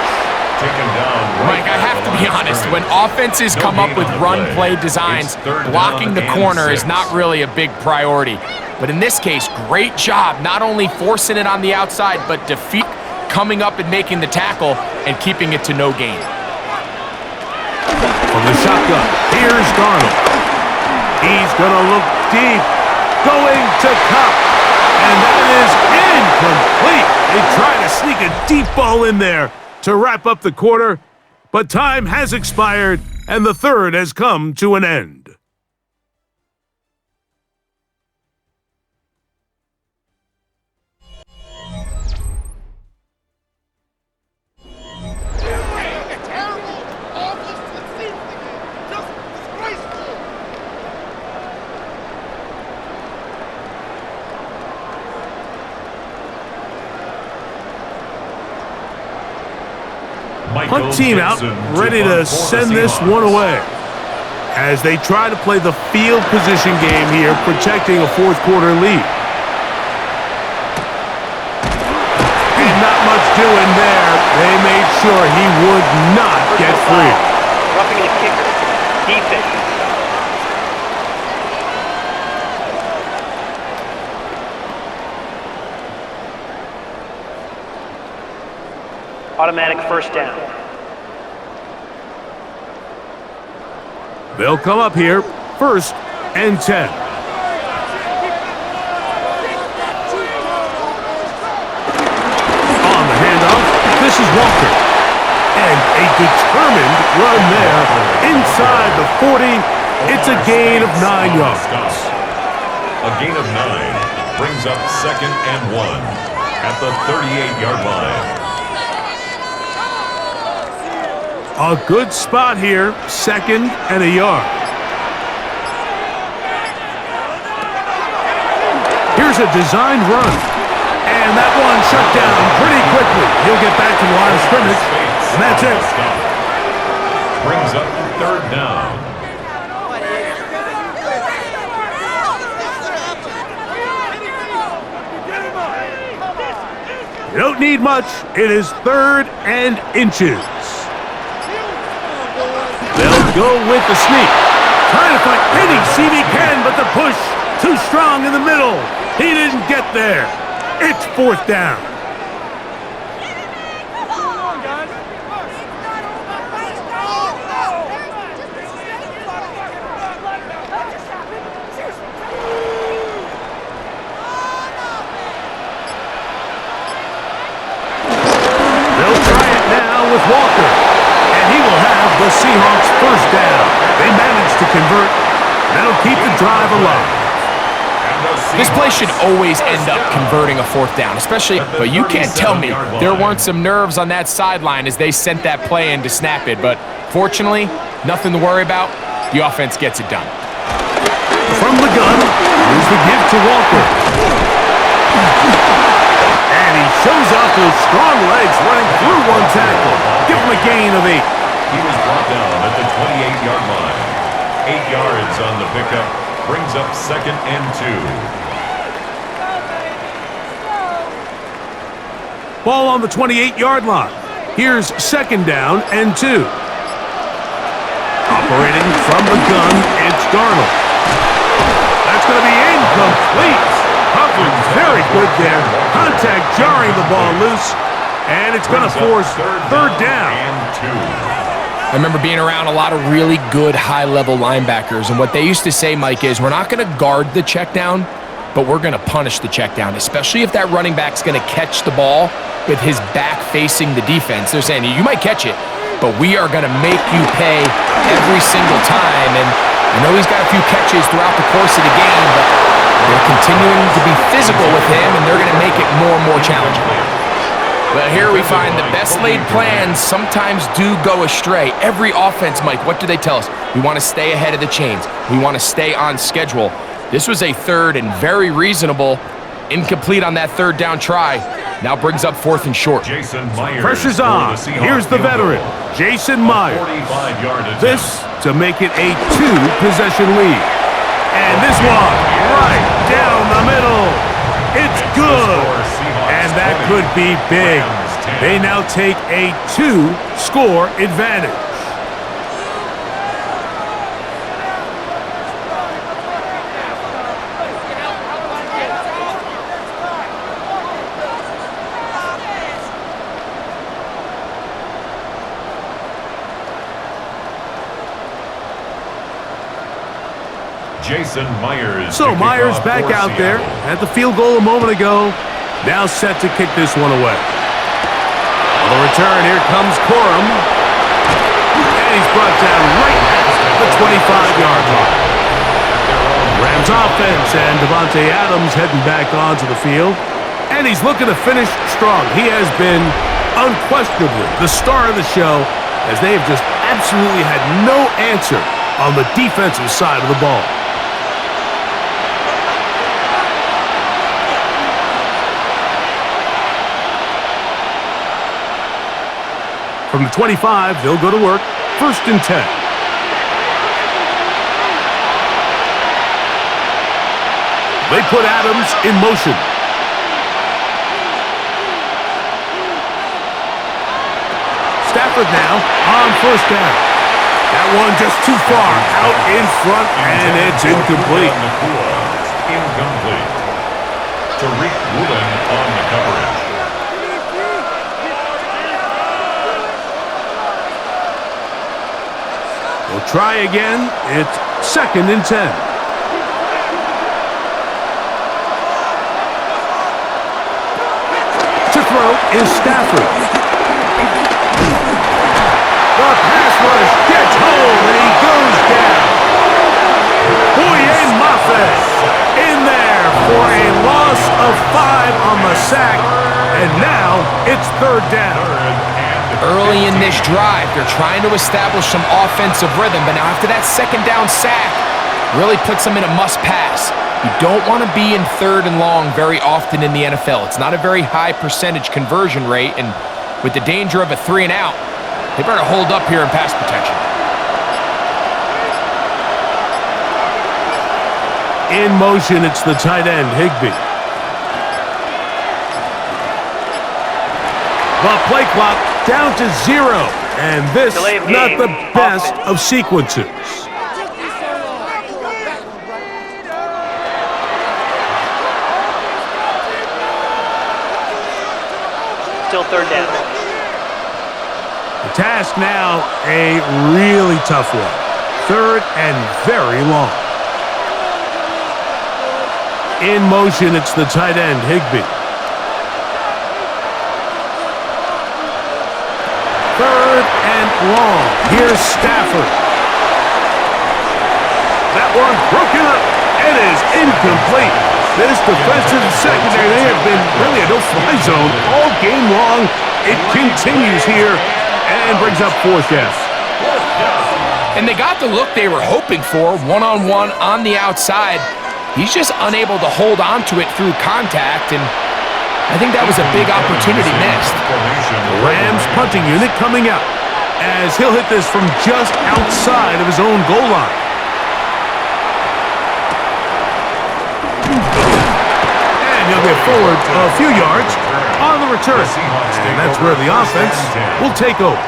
Taken down Mike, I have to be honest. When offenses come up with run-play designs, blocking the corner is not really a big priority. But in this case, great job not only forcing it on the outside, but defeat coming up and making the tackle and keeping it to no gain. From the shotgun, here's Darnold. He's going to look deep, going to Cup, and that is incomplete. They try to sneak a deep ball in there to wrap up the quarter, but time has expired, and the third has come to an end. Punt team out, ready to send this one away as they try to play the field position game here, protecting a fourth quarter lead. And not much doing there. They made sure he would not get free. Roughing the kicker. Defense. Automatic first down. They'll come up here, 1st and 10. On the handoff, this is Walker. And a determined run there inside the 40. It's a gain of 9 yards. A gain of 9 brings up 2nd and 1 at the 38-yard line. A good spot here, 2nd and a yard. Here's a designed run. And that one shut down pretty quickly. He'll get back to the line of scrimmage, and that's it. Brings up 3rd down. You don't need much. It is 3rd and inches. They'll go with the sneak. Trying to find any seam he can, but the push too strong in the middle. He didn't get there. It's 4th down. They'll try it now with Walker. He will have the Seahawks first down. They managed to convert. That'll keep the drive alive. This play should always end up converting a 4th down, especially, but you can't tell me there weren't some nerves on that sideline as they sent that play in to snap it. But fortunately, nothing to worry about. The offense gets it done. From the gun, here's the give to Walker. And he shows off those strong legs running through one tackle. Give him a gain of 8. He was brought down at the 28-yard line. 8 yards on the pickup. Brings up 2nd and 2. Ball on the 28-yard line. Here's 2nd down and 2. Operating from the gun, it's Darnold. That's going to be incomplete. Coverage very good there. Contact jarring the ball loose. And it's going to force 3rd down. I remember being around a lot of really good high-level linebackers, and what they used to say, Mike, is we're not going to guard the check down, but we're going to punish the check down, especially if that running back's going to catch the ball with his back facing the defense. They're saying, you might catch it, but we are going to make you pay every single time. And I know he's got a few catches throughout the course of the game, but they're continuing to be physical with him, and they're going to make it more and more challenging. But here we find the best laid plans sometimes do go astray. Every offense, Mike, what do they tell us? We want to stay ahead of the chains. We want to stay on schedule. This was a 3rd and very reasonable. Incomplete on that 3rd down try. Now brings up 4th and short. Pressure's on. Here's the veteran, Jason Myers. This to make it a 2-possession lead. And this one right down the middle. It's good. And that could be big. 10. They now take a 2-score advantage. Jason Myers. So Myers back out there at the field goal a moment ago. Now set to kick this one away. On the return, here comes Corum. And he's brought down right at the 25-yard line. Rams offense and Devontae Adams heading back onto the field. And he's looking to finish strong. He has been unquestionably the star of the show, as they have just absolutely had no answer on the defensive side of the ball. From the 25, they'll go to work. 1st and 10. They put Adams in motion. Stafford now on 1st down. That one just too far out in front, and it's incomplete. Incomplete. Tariq Woolen on the coverage. We'll try again. It's 2nd and 10. To throw is Stafford. The pass rush gets home, and he goes down. Boye Mafe in there for a loss of 5 on the sack, and now it's 3rd down. Early in this drive, they're trying to establish some offensive rhythm, but now after that 2nd down sack, really puts them in a must-pass. You don't want to be in 3rd and long very often in the NFL. It's not a very high percentage conversion rate, and with the danger of a 3 and out, they better hold up here in pass protection. In motion, it's the tight end, Higbee. The play clock down to 0, and this not the best of sequences. Still 3rd down. The task now, a really tough one. 3rd and very long. In motion, it's the tight end, Higbee. 3rd and long. Here's Stafford. That one broken up. It is incomplete. This defensive secondary, they have been really a no-fly zone all game long. It continues here and brings up 4th down. And they got the look they were hoping for, one-on-one on the outside. He's just unable to hold on to it through contact, and I think that was a big opportunity missed. The Rams punting unit coming out as he'll hit this from just outside of his own goal line. And he'll get forward a few yards on the return. And that's where the offense will take over.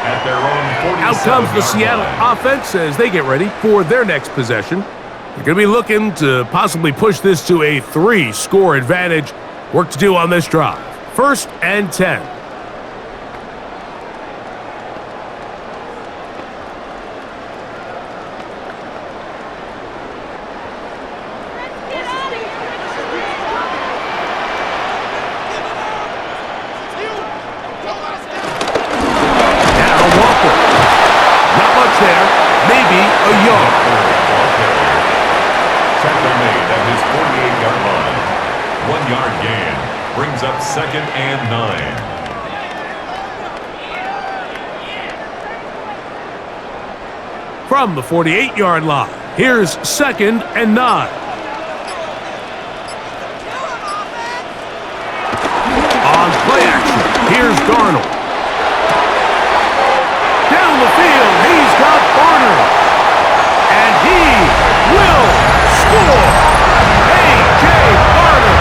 Out comes the Seattle offense as they get ready for their next possession. They're going to be looking to possibly push this to a 3-score advantage. Work to do on this drive. 1st and 10. Now Walker. Not much there. Maybe a yard. Tackle made at his 48-yard line. 1-yard gain brings up 2nd and 9. From the 48-yard line, here's 2nd and 9. On play action, here's Darnold. Down the field, he's got Barner. And he will score. A.J. Barner.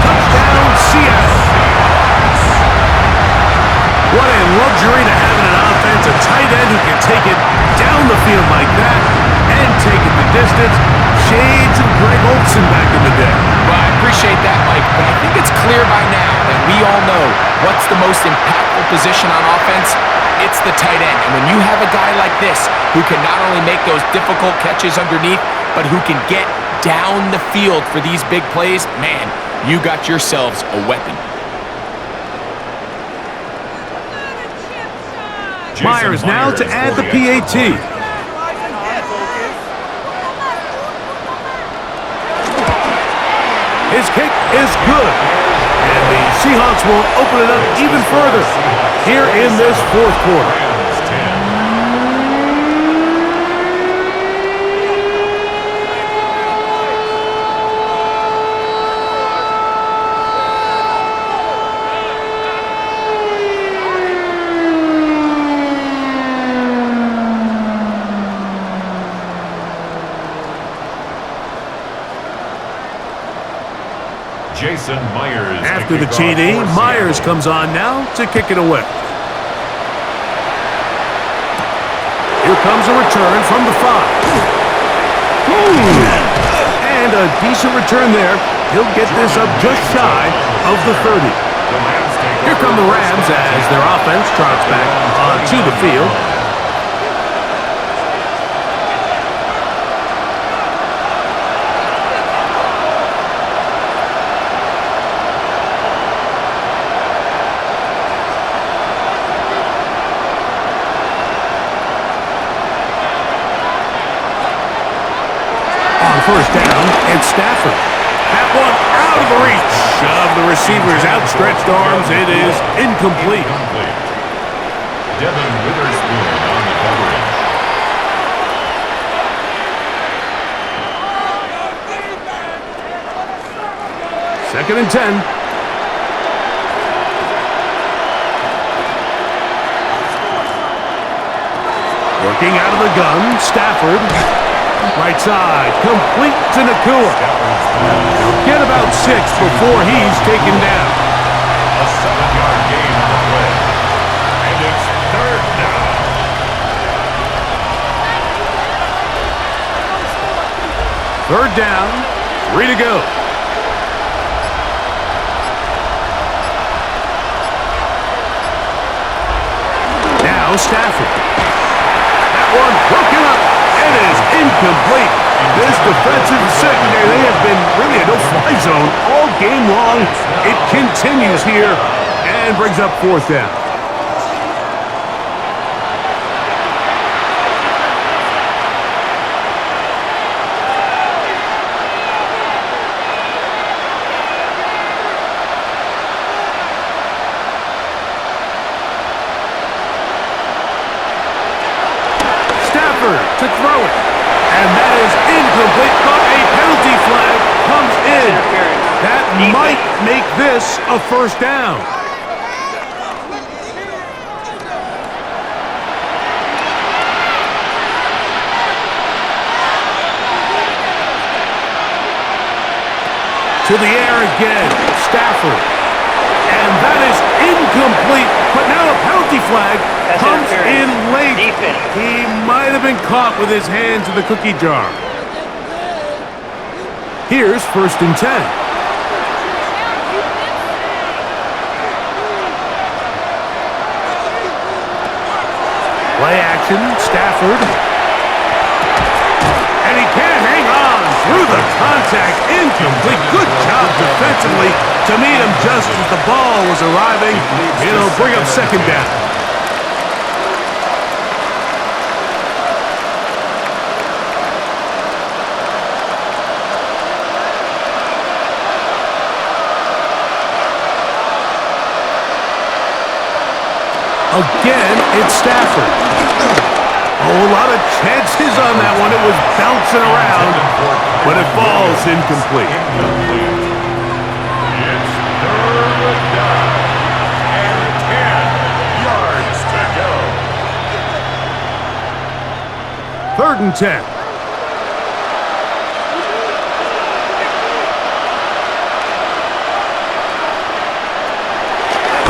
Touchdown, Seattle. appreciate that, Mike, but I think it's clear by now that we all know what's the most impactful position on offense. It's the tight end. And when you have a guy like this who can not only make those difficult catches underneath, but who can get down the field for these big plays, man, you got yourselves a weapon. Myers now to add the PAT. His kick is good. And the Seahawks will open it up even further here in this fourth quarter. After the TD, Myers comes on now to kick it away. Here comes a return from the 5. And a decent return there. He'll get this up just shy of the 30. Here come the Rams as their offense trots back onto the field. First down, it's Stafford. That one out of the reach of the receiver's outstretched arms. It is incomplete. Devin Witherspoon on the coverage. Second and 10. Working out of the gun, Stafford. Right side, complete to Nakua. He'll get about 6 before he's taken down. A 7-yard gain on the play. And it's third down. Third down, 3 to go. Now Stafford. That one broken up. It is incomplete. This defensive secondary, they have been really a no-fly zone all game long. It continues here and brings up fourth down. To throw it. And that is incomplete, but a penalty flag comes in. That might make this a first down. To the air again, Stafford. And that is incomplete, but now a penalty flag comes in late. He might have been caught with his hands in the cookie jar. Here's first and 10. Play action, Stafford. And he can't hang on through the contact. Incomplete. Good job defensively to meet him just as the ball was arriving. It'll bring up second down. Again, it's Stafford. Oh, a lot of chances on that one. It was bouncing around, but it falls incomplete. It's third down and 10 yards to go. Third and 10.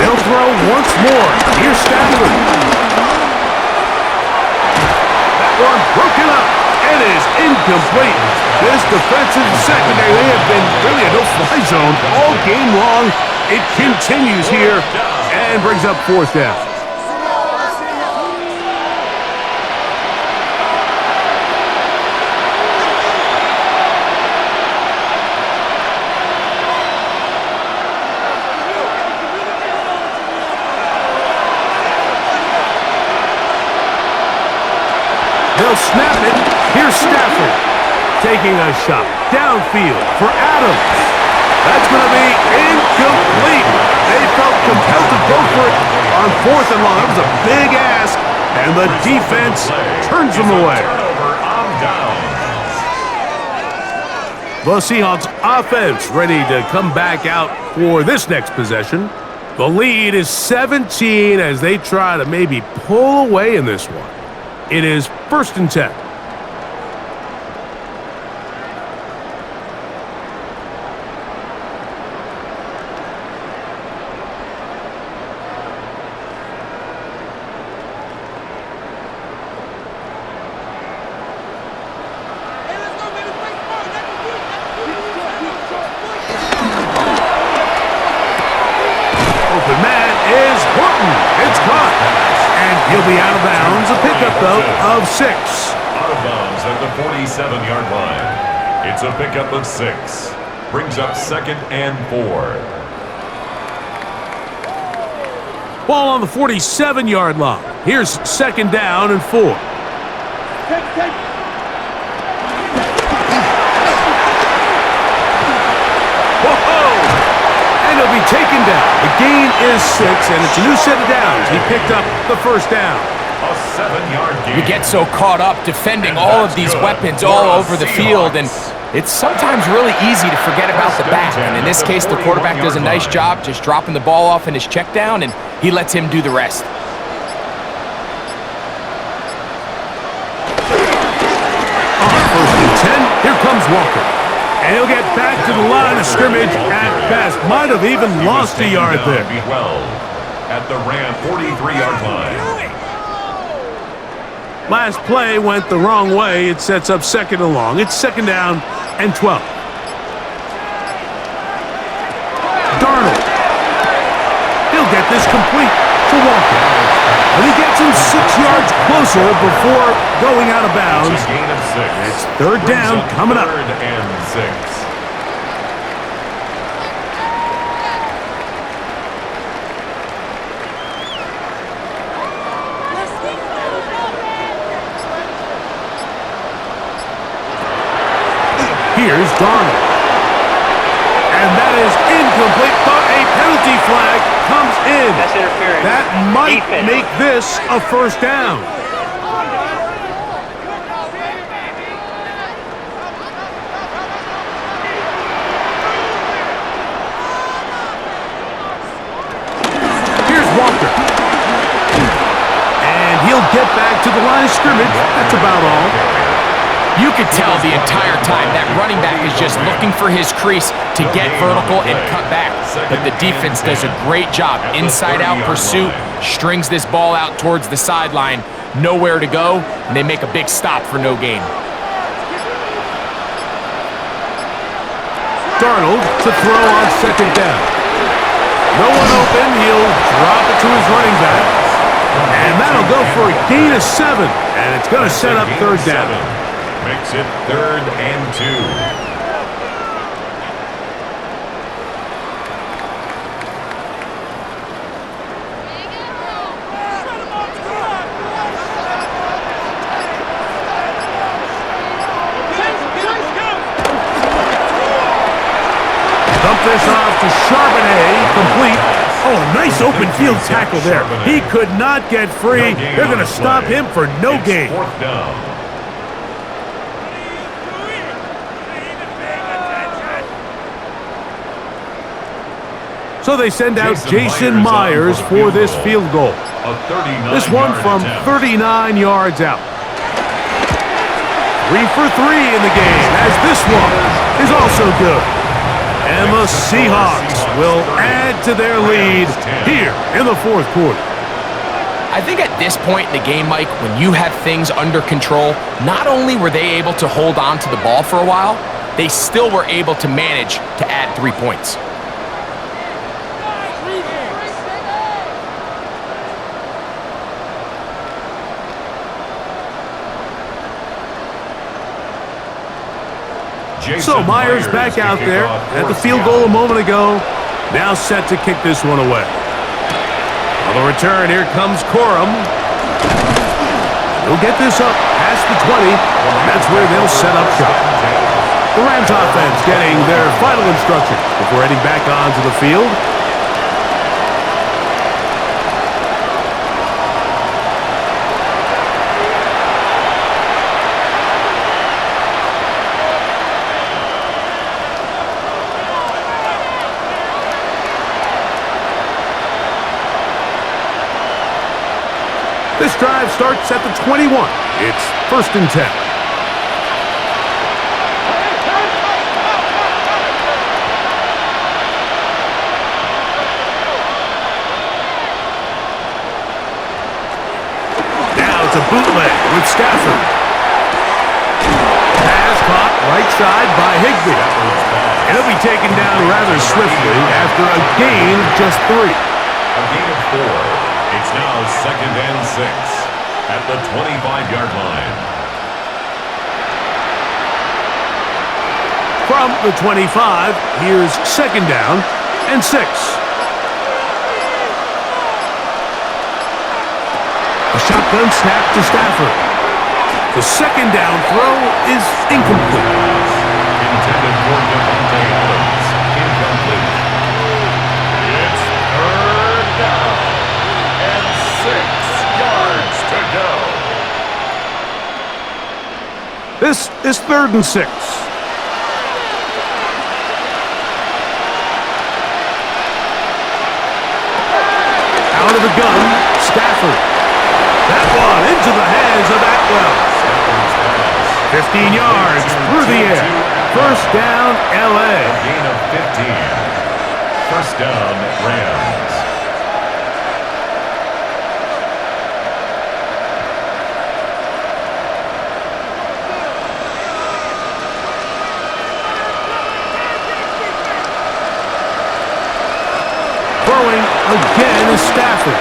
They'll throw once more. Here's Stafford. That one broken up. It is incomplete. This defensive secondary, they have been really a no-fly zone all game long. It continues here and brings up fourth down. They'll snap it. Here's Stafford taking a shot downfield for Adams. That's going to be incomplete. They felt compelled to go for it on fourth and long. That was a big ask, and the defense turns them away. The Seahawks offense ready to come back out for this next possession. The lead is 17 as they try to maybe pull away in this one. It is 1st and 10. Open man is Horton. It's caught. And he'll be out of bounds. A pickup, though, of 6. Out of bounds at the 47-yard line. It's a pickup of 6. Brings up 2nd and 4. Ball on the 47-yard line. Here's 2nd down and 4. And he'll be taken down. The gain is 6, and it's a new set of downs. He picked up the 1st down. A 7-yard gain. You get so caught up defending all of these weapons all over the field, and it's sometimes really easy to forget about the back. And in this case, the quarterback does a nice job just dropping the ball off in his check down, and he lets him do the rest. On 1st and 10, here comes Walker. And he'll get back to the line of scrimmage at best. Might have even lost a yard there. 12 at the Ram 43-yard line. Last play went the wrong way. It sets up 2nd and long. It's 2nd down and 12. Darnold. He'll get this complete to Walker. And he gets him 6 yards closer before going out of bounds. Gain of 6. It's 3rd down coming up. 3rd and 6. Here's Darnold. And that is incomplete, but a penalty flag comes in. That's interference. That might Defense. make this a 1st down. Here's Walker. And he'll get back to the line of scrimmage. That's about all. You could tell the entire time that running back is just looking for his crease to get vertical and cut back. But the defense does a great job. Inside-out pursuit, strings this ball out towards the sideline. Nowhere to go, and they make a big stop for no gain. Darnold to throw on 2nd down. No one open. He'll drop it to his running back. And that'll go for a gain of 7. And it's going to set up 3rd down. Makes it 3rd and 2. Dump this off to Charbonnet, complete. Oh, a nice open field tackle there. He could not get free. They're going to stop him for no gain. 4th down. So they send out Jason Myers for this field goal. This one from 39 yards out. 3 for 3 in the game, as this one is also good. And the Seahawks will add to their lead here in the 4th quarter. I think at this point in the game, Mike, when you have things under control, not only were they able to hold on to the ball for a while, they still were able to manage to add 3 points. So Myers back out there at the field goal a moment ago. Now set to kick this one away. On the return, here comes Corum. He'll get this up past the 20. That's where they'll set up shop. The Rams offense getting their final instructions before heading back onto the field. This drive starts at the 21. It's 1st and 10. Now it's a bootleg with Stafford. Pass caught right side by Higbee. And he'll be taken down rather swiftly after a gain of just 3. A gain of 4. It's now 2nd and 6 at the 25-yard line. From the 25, here's 2nd down and 6. A shotgun snap to Stafford. The 2nd down throw is incomplete. Intended for Devontae Adams. Incomplete. It's 3rd down. 6 yards to go. This is 3rd and 6. Out of the gun, Stafford. That one into the hands of Atwell. 15 yards through the air. 1st down, L.A. A gain of 15. 1st down, Rams. Again is Stafford.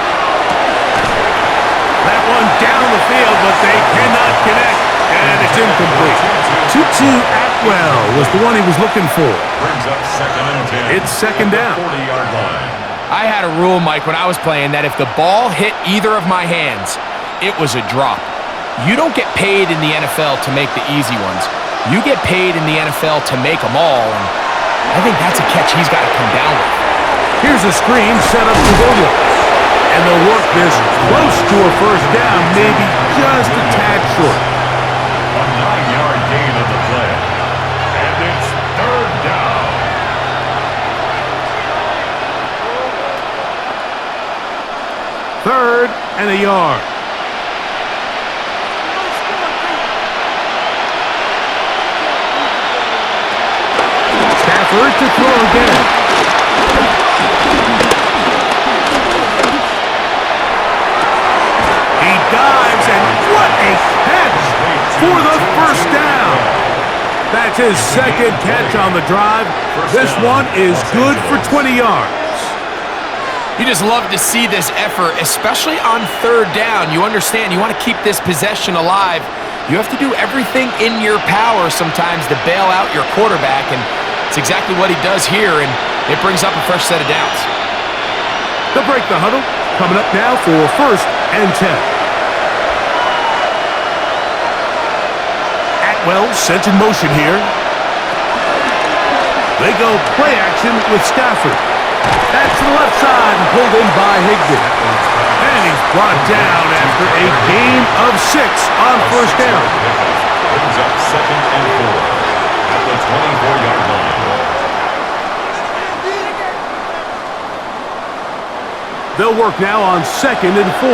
That one down the field, but they cannot connect. And it's incomplete. Tutu Atwell was the one he was looking for. Brings up 2nd and 10. It's 2nd down. 40-yard line. I had a rule, Mike, when I was playing that if the ball hit either of my hands, it was a drop. You don't get paid in the NFL to make the easy ones. You get paid in the NFL to make them all, and I think that's a catch he's got to come down with. Here's a screen set up to Williams. And they'll work this close to a 1st down, maybe just a tad short. A 9-yard gain of the play. And it's 3rd down. Third and a yard. Stafford to throw again. He dives, and what a catch for the 1st down. That's his 2nd catch on the drive. This one is good for 20 yards. You just love to see this effort, especially on 3rd down. You understand, you want to keep this possession alive. You have to do everything in your power sometimes to bail out your quarterback, and it's exactly what he does here, and it brings up a fresh set of downs. They'll break the huddle. Coming up now for 1st and 10. Atwell sent in motion here. They go play action with Stafford. That's to the left side and pulled in by Higbee. And he's brought down after a gain of 6 on 1st down. Brings up 2nd and 4 at the 24-yard line. They'll work now on 2nd and 4.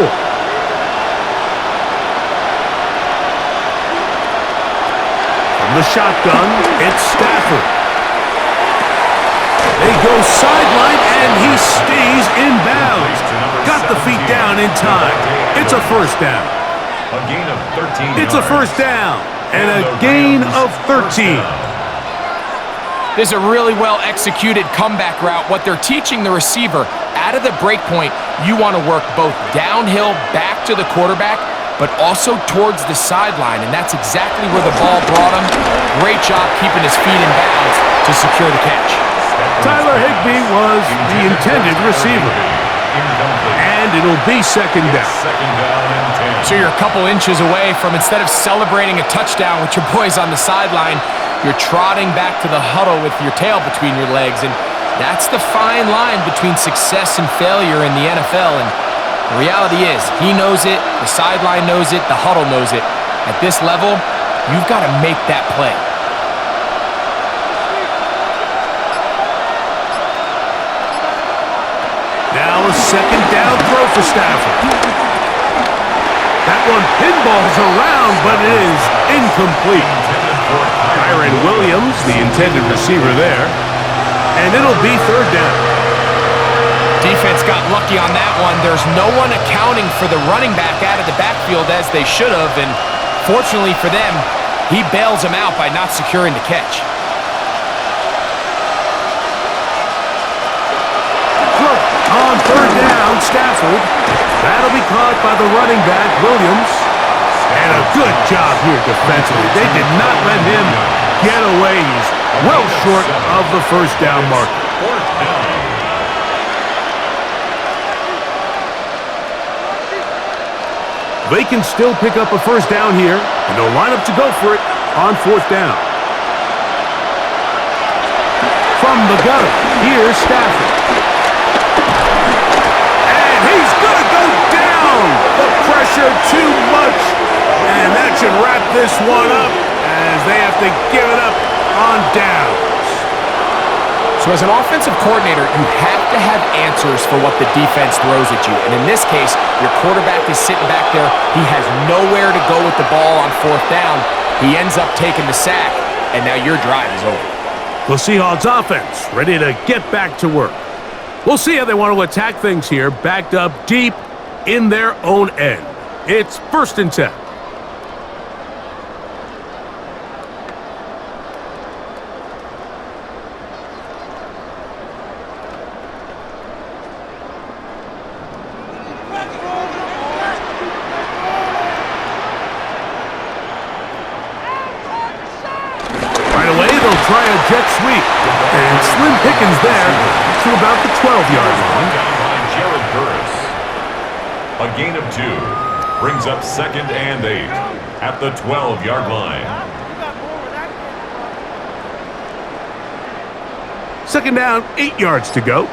From the shotgun, it's Stafford. They goes sideline, and he stays in bounds. Got the feet down in time. It's a first down. A gain of 13 It's a first down and a gain of 13. This is a really well-executed comeback route. What they're teaching the receiver, out of the break point, you want to work both downhill back to the quarterback, but also towards the sideline, and that's exactly where the ball brought him. Great job keeping his feet in bounds to secure the catch. Tyler Higbee was the intended receiver, and it'll be second down. So you're a couple inches away from, instead of celebrating a touchdown with your boys on the sideline, you're trotting back to the huddle with your tail between your legs, and that's the fine line between success and failure in the NFL, and the reality is, he knows it, the sideline knows it, the huddle knows it. At this level, you've got to make that play. Now a second down throw for Stafford. That one pinballs around, but it is incomplete. Kyron Williams, the intended receiver there, and it'll be third down. Defense got lucky on that one. There's no one accounting for the running back out of the backfield as they should have, and fortunately for them, he bails him out by not securing the catch. On third down, Stafford. That'll be caught by the running back, Williams. And a good job here defensively. They did not let him get away. He's well short of the first down marker. They can still pick up a first down here, and they'll line up to go for it on fourth down. From the gutter, here's Stafford. And he's going to go down. The pressure too much. And that should wrap this one up as they have to give it up on downs. So as an offensive coordinator, you have to have answers for what the defense throws at you. And in this case, your quarterback is sitting back there. He has nowhere to go with the ball on fourth down. He ends up taking the sack, and now your drive is over. The Seahawks offense ready to get back to work. We'll see how they want to attack things here, backed up deep in their own end. It's 1st and 10. Try a jet sweep, and slim pickings there to about the 12-yard line. A gain of 2 brings up 2nd and 8 at the 12-yard line. Second down, 8 yards to go.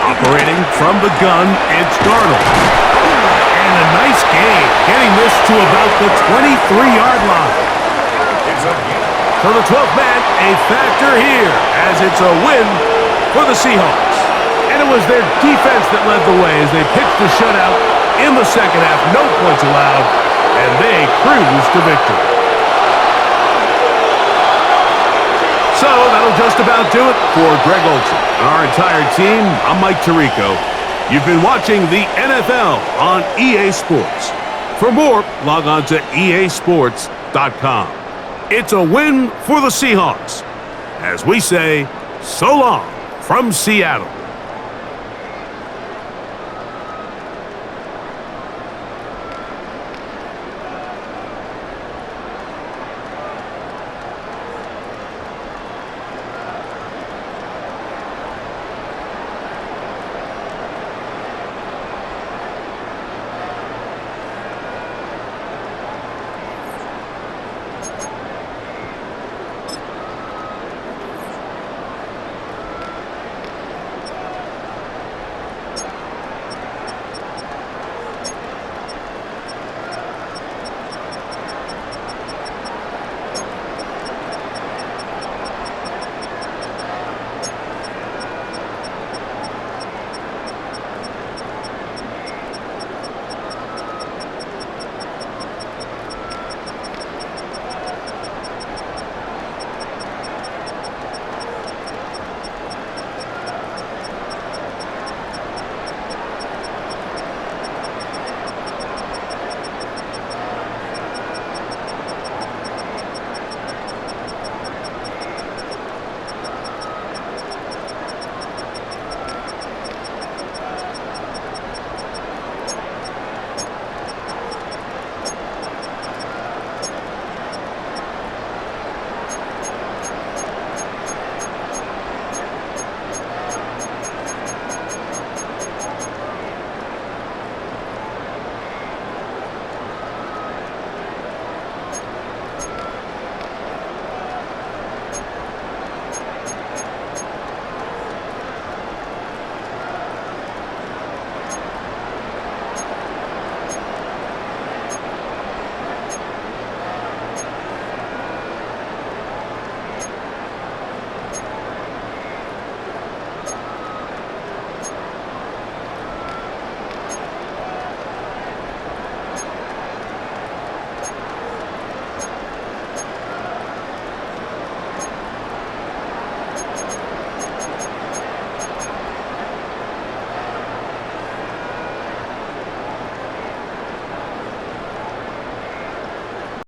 Operating from the gun, it's Darnold. And a nice gain, getting this to about the 23-yard line. So the 12th man, a factor here, as it's a win for the Seahawks. And it was their defense that led the way as they pitched the shutout in the second half. No points allowed, and they cruised to victory. So that'll just about do it for Greg Olsen and our entire team. I'm Mike Tirico. You've been watching the NFL on EA Sports. For more, log on to easports.com. It's a win for the Seahawks. As we say, so long from Seattle.